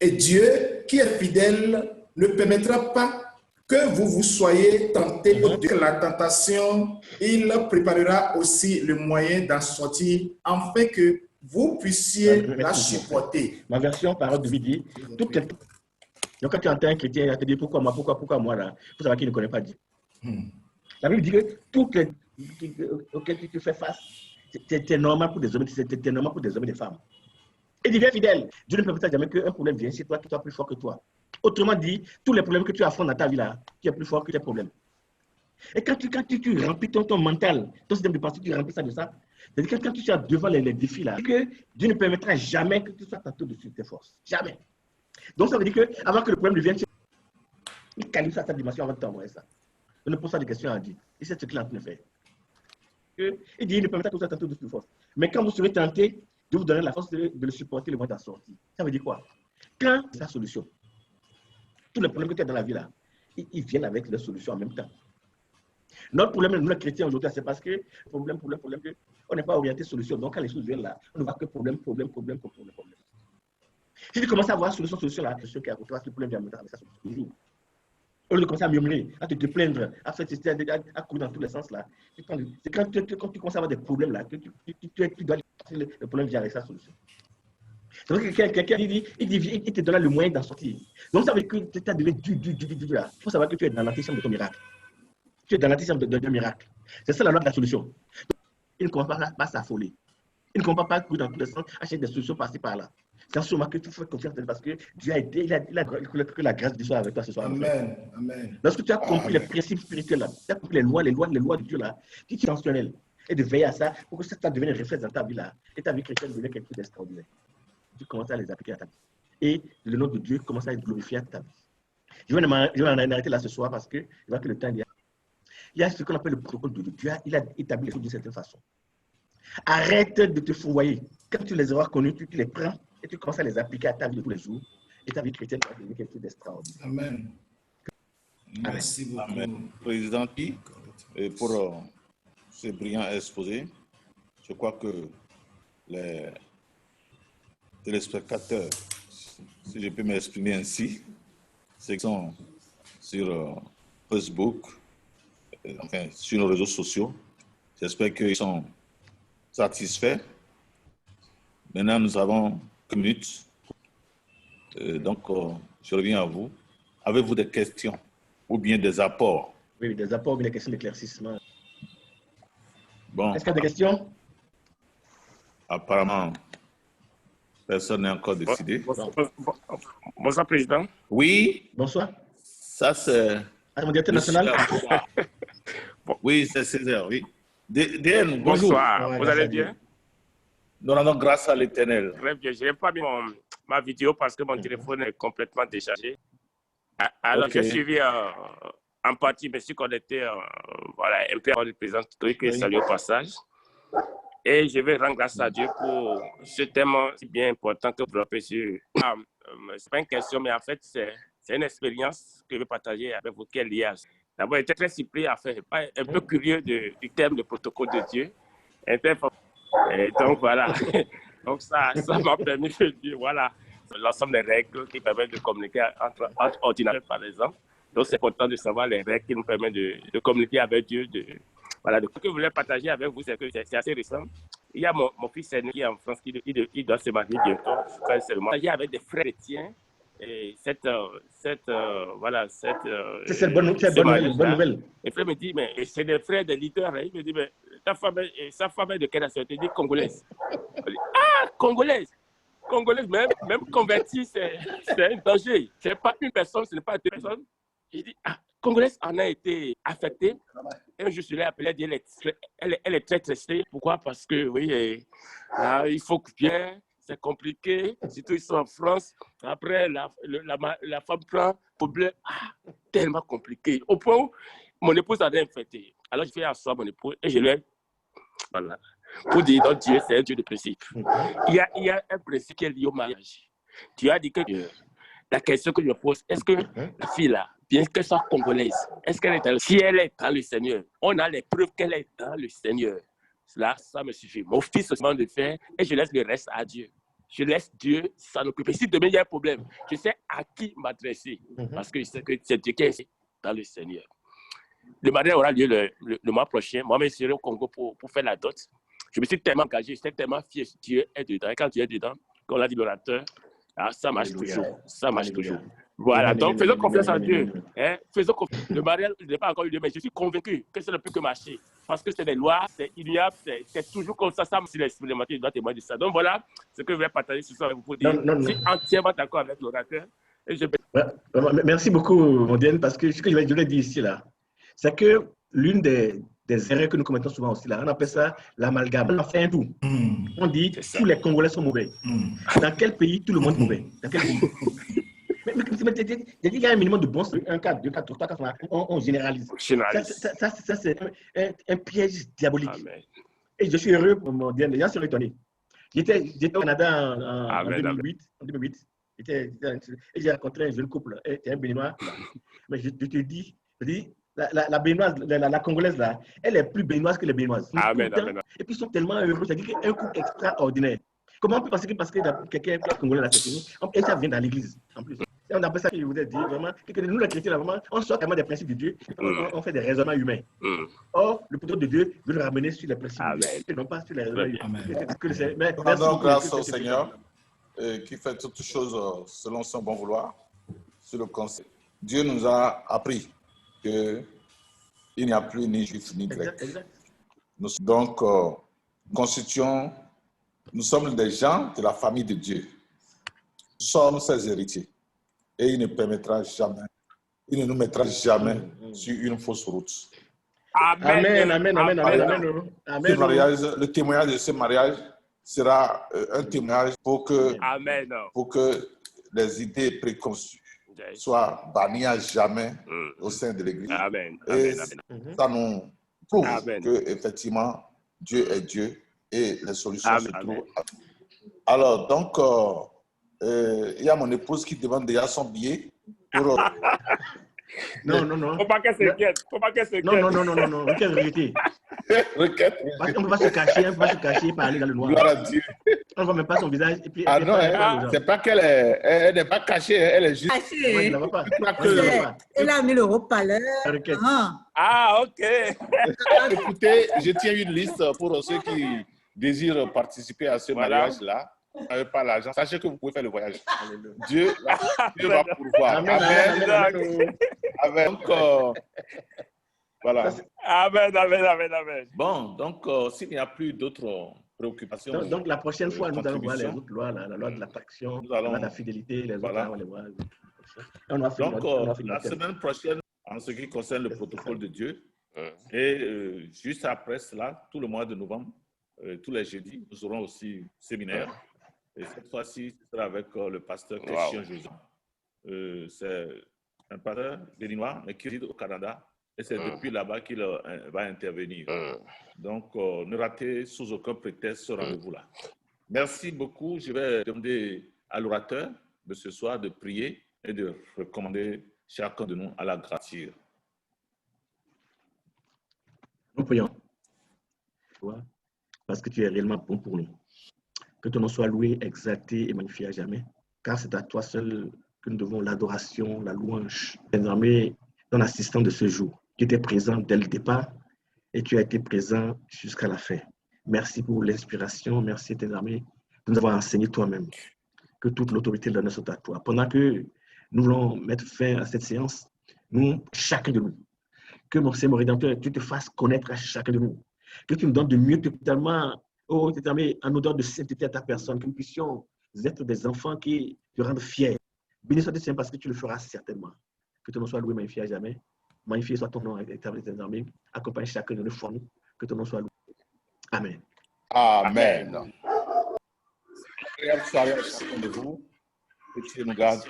Et Dieu, qui est fidèle, ne permettra pas que vous soyez tentés de la tentation, il préparera aussi le moyen d'en sortir, afin que vous puissiez la supporter. Ma version, parole de vie dit, donc quand tu entends un chrétien, il te dit pourquoi moi là, il faut savoir qu'il ne connaît pas Dieu. La Bible dit que tout auquel tu fais face, c'est normal pour des hommes, c'est normal pour des hommes et des femmes. Et deviens fidèle. Dieu ne permettra jamais qu'un problème vienne chez toi qui soit plus fort que toi. Autrement dit, tous les problèmes que tu affrontes dans ta vie là, tu es plus fort que tes problèmes. Et quand tu remplis ton mental, ton système de pensée, tu remplis ça de ça, c'est-à-dire que quand tu es devant les défis là, que Dieu ne permettra jamais que tu sois tenté dessus de tes forces. Jamais. Donc ça veut dire qu'avant que le problème vienne, il calibre ça à sa dimension avant de t'envoyer ça. Il ne pose pas de questions à Dieu. Et c'est ce qu'il est en train de faire. Il dit, il ne permettra que tu sois tenté de tes forces. Mais quand vous serez tenté, Dieu vous donnera la force de le supporter, le moyen d'en sortir. Ça veut dire quoi? Quand c'est la solution, tous les problèmes que tu as dans la vie là, ils viennent avec les solutions en même temps. Notre problème, nous les chrétiens aujourd'hui, c'est parce que problème, on n'est pas orienté solution. Donc quand les choses viennent là, on ne voit que problème. Si tu commences à voir solution là, ce qui est à côté, le problème vient avec sa solution. Au lieu de commencer à murmurer, à te plaindre, à faire à courir dans tous les sens là, c'est quand tu commences à avoir des problèmes là, que tu dois le problème vient avec sa solution. C'est vrai que quelqu'un il te donne le moyen d'en sortir. Donc ça veut dire que tu as donné du là. Il faut savoir que tu es dans l'antichambre de ton miracle. Tu es dans l'antichambre de miracle. C'est ça la loi de la solution. Donc, il ne commence pas à s'affoler. Il ne commence pas à courir dans tous les sens, à chercher des solutions par-ci par-là. C'est en ce moment que tu fais confiance parce que Dieu a été, que la grâce de Dieu soit avec toi ce soir. Amen. Amen. Lorsque tu as compris les principes spirituels là, tu as compris les lois de Dieu là, qui sont intentionnelles, et de veiller à ça pour que ça devienne un réflexe dans ta vie là, et ta vie chrétienne devienne quelque chose d'extraordinaire. Tu commences à les appliquer à ta vie. Et le nom de Dieu commence à être glorifié à ta vie. Je vais en arrêter là ce soir parce que je vois que le temps est. Il y a ce qu'on appelle le protocole de Dieu. Dieu il a établi les choses d'une certaine façon. Arrête de te fourvoyer. Quand tu les auras connus, tu les prends et tu commences à les appliquer à ta vie de tous les jours. Et ta vie chrétienne va devenir quelque chose d'extraordinaire. Amen. Merci beaucoup. Amen. Président Pi, pour ce brillant exposé, je crois que les téléspectateurs, si je peux m'exprimer ainsi, ceux qui sont sur Facebook, enfin sur nos réseaux sociaux, j'espère qu'ils sont satisfaits. Maintenant, nous avons 1 minute. Donc, je reviens à vous. Avez-vous des questions ou bien des apports? Oui, des apports, des questions d'éclaircissement. Bon. Est-ce qu'il y a des questions? Apparemment, personne n'est encore décidé. Bonsoir, Président. Oui. Bonsoir. Ça, c'est... À mon directeur national? Oui, c'est Césaire, oui. DN, bonjour. Bonsoir, vous allez bien? Nous rendons grâce à l'Éternel. Très bien. Je n'ai pas mis ma vidéo parce que mon téléphone est complètement déchargé. Alors, j'ai suivi en partie, mais si qu'on était voilà, un peu avant le président historique, salut au passage. Et je vais rendre grâce à Dieu pour ce thème si bien important que vous développez sur. Ce n'est pas une question, mais en fait, c'est une expérience que je vais partager avec vous qui est liée à ça. D'abord, j'étais très surpris à faire, un peu curieux du thème de protocole de Dieu. Et donc, voilà. Donc, ça m'a permis de dire, voilà, l'ensemble des règles qui permettent de communiquer entre ordinateurs, par exemple. Donc, c'est important de savoir les règles qui nous permettent de communiquer avec Dieu. Voilà, ce que je voulais partager avec vous, c'est que c'est assez récent. Il y a mon fils aîné qui est en France, il doit se marier bientôt. Je crois que c'est le moment. Il y avait des frères chrétiens. Et voilà, c'est une bonne nouvelle. Et frère me dit, mais c'est des frères des leaders. Il me dit, mais sa femme est de quelle nationalité? Il dit congolaise. Dit, ah, congolaise! Congolaise, même convertie, c'est un danger. Ce n'est pas une personne, ce n'est pas deux personnes. Il dit, ah, congolaise en a été affectée. Et je suis là appelé, elle est très stressée. Pourquoi? Parce que, oui, là, il faut bien. C'est compliqué, surtout ils sont en France. Après, la femme prend problème. Ah, tellement compliqué. Au point où mon épouse a rien fait. Alors, je fais asseoir mon épouse et je lui ai... Voilà. Pour dire, donc Dieu, c'est un Dieu de principe. Il y a un principe qui est lié au mariage. Tu as dit que la question que je me pose, est-ce que la fille là, bien qu'elle soit congolaise, est-ce qu'elle est dans le... Si elle est dans le Seigneur, on a les preuves qu'elle est dans le Seigneur. Là, ça me suffit. Mon fils se demande de faire et je laisse le reste à Dieu. Je laisse Dieu s'en occuper. Si demain il y a un problème, je sais à qui m'adresser. Parce que je sais que c'est Dieu qui est ici. dans le Seigneur. Le mariage aura lieu le mois prochain. Moi, je serai au Congo pour faire la dot. Je me suis tellement engagé, j'étais tellement fier. Dieu est dedans. Et quand Dieu est dedans, comme l'a dit l'orateur, ça marche toujours. Ça marche toujours. Voilà, donc faisons confiance en Dieu. Hein? Faisons confiance. Le mariage n'est pas encore eu lieu, mais je suis convaincu que ça ne peut que marcher. Parce que c'est des lois, c'est ignoble, c'est toujours comme ça. Ça, si l'expérimenté, je dois témoigner de ça. Donc voilà ce que je vais partager ce soir avec vous pour dire. Je suis entièrement d'accord avec l'orateur. Merci beaucoup, Mondienne, parce que ce que je voulais dire ici, là, c'est que l'une des erreurs que nous commettons souvent aussi, là, on appelle ça l'amalgame. On en fait un tout. On dit tous les Congolais sont mauvais. Dans quel pays tout le monde est mauvais? Dans quel pays? Mais il y a un minimum de bon sens. 1, 4, 2, 4, 3, 4, on généralise. Ça c'est un piège diabolique. Amen. Et je suis heureux pour Mondienne. Les gens sont étonnés. J'étais au Canada en 2008. Et j'ai rencontré un jeune couple, un Béninois. Mais je te dis, la Béninoise, la Congolaise, là, elle est plus béninoise que les Béninoises. Amen. Et puis ils sont tellement heureux, c'est-à-dire qu'un couple extraordinaire. Comment on peut penser que parce que quelqu'un est congolais là, c'est fini, et ça vient dans l'église, en plus. Et on appelle ça, je vous ai dit, vraiment, que nous, les chrétiens, là, vraiment, on sort vraiment des principes de Dieu, on fait des raisonnements humains. Or, le plutôt de Dieu veut le ramener sur les principes de Dieu, et non pas sur les raisonnements humains. Rendons grâce au Seigneur, qui fait toutes choses selon son bon vouloir, sur le conseil. Dieu nous a appris qu'il n'y a plus ni juif ni grec. Donc, constituons, nous sommes des gens de la famille de Dieu. Nous sommes ses héritiers. Et il ne permettra jamais, il ne nous mettra jamais sur une fausse route. Amen. Le témoignage de ce mariage sera un témoignage pour que les idées préconçues soient bannies à jamais au sein de l'Église. Et ça nous prouve qu'effectivement, Dieu est Dieu et les solutions se trouvent. Alors, donc, il y a mon épouse qui demande déjà son billet pour... Non. Faut pas qu'elle s'inquiète. Non. Quelle vérité. Requête. On ne peut pas se cacher, parler dans le noir. On ne voit même pas son visage. Et puis, c'est pas qu'elle elle n'est pas cachée, elle est juste... Cachée. Elle a mis le haut-parleur. Ok. Écoutez, je tiens une liste pour ceux qui désirent participer à ce mariage-là. Vous n'avez pas l'argent, sachez que vous pouvez faire le voyage. Dieu va pourvoir. Amen. Donc, voilà. Amen. Bon, donc, s'il n'y a plus d'autres préoccupations. Donc, la prochaine fois, nous allons voir les autres lois, la loi de l'attraction, la loi de la fidélité, les autres, on les voit. Donc, la semaine prochaine, en ce qui concerne le protocole de Dieu, et juste après cela, tout le mois de novembre, tous les jeudis, nous aurons aussi séminaire. Et cette fois-ci, ce sera avec le pasteur Christian Joseph. C'est un pasteur béninois, mais qui réside au Canada. Et c'est depuis là-bas qu'il va intervenir. Donc, ne ratez sous aucun prétexte ce rendez-vous-là. Merci beaucoup. Je vais demander à l'orateur de ce soir de prier et de recommander chacun de nous à la grâce. Nous prions. Parce que tu es réellement bon pour nous. Que ton nom soit loué, exalté et magnifié à jamais. Car c'est à toi seul que nous devons l'adoration, la louange. Désormais, dans l'assistant de ce jour, tu étais présent dès le départ et tu as été présent jusqu'à la fin. Merci pour l'inspiration. Merci, désormais, de nous avoir enseigné toi-même. Que toute l'autorité de l'honneur soit à toi. Pendant que nous voulons mettre fin à cette séance, nous, chacun de nous, que mon Seigneur, mon Rédempteur, tu te fasses connaître à chacun de nous. Que tu nous donnes de mieux totalement, en odeur de sainteté à ta personne, que nous puissions être des enfants qui te rendent fiers. Béni soit le Seigneur parce que tu le feras certainement. Que ton nom soit loué, magnifié à jamais. Magnifié soit ton nom établi désormais. Accompagne chacun de nous fois nous. Que ton nom soit loué. Amen. Amen. Agréable soirée à chacun de vous. Que Dieu nous garde.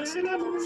C'est l'amour.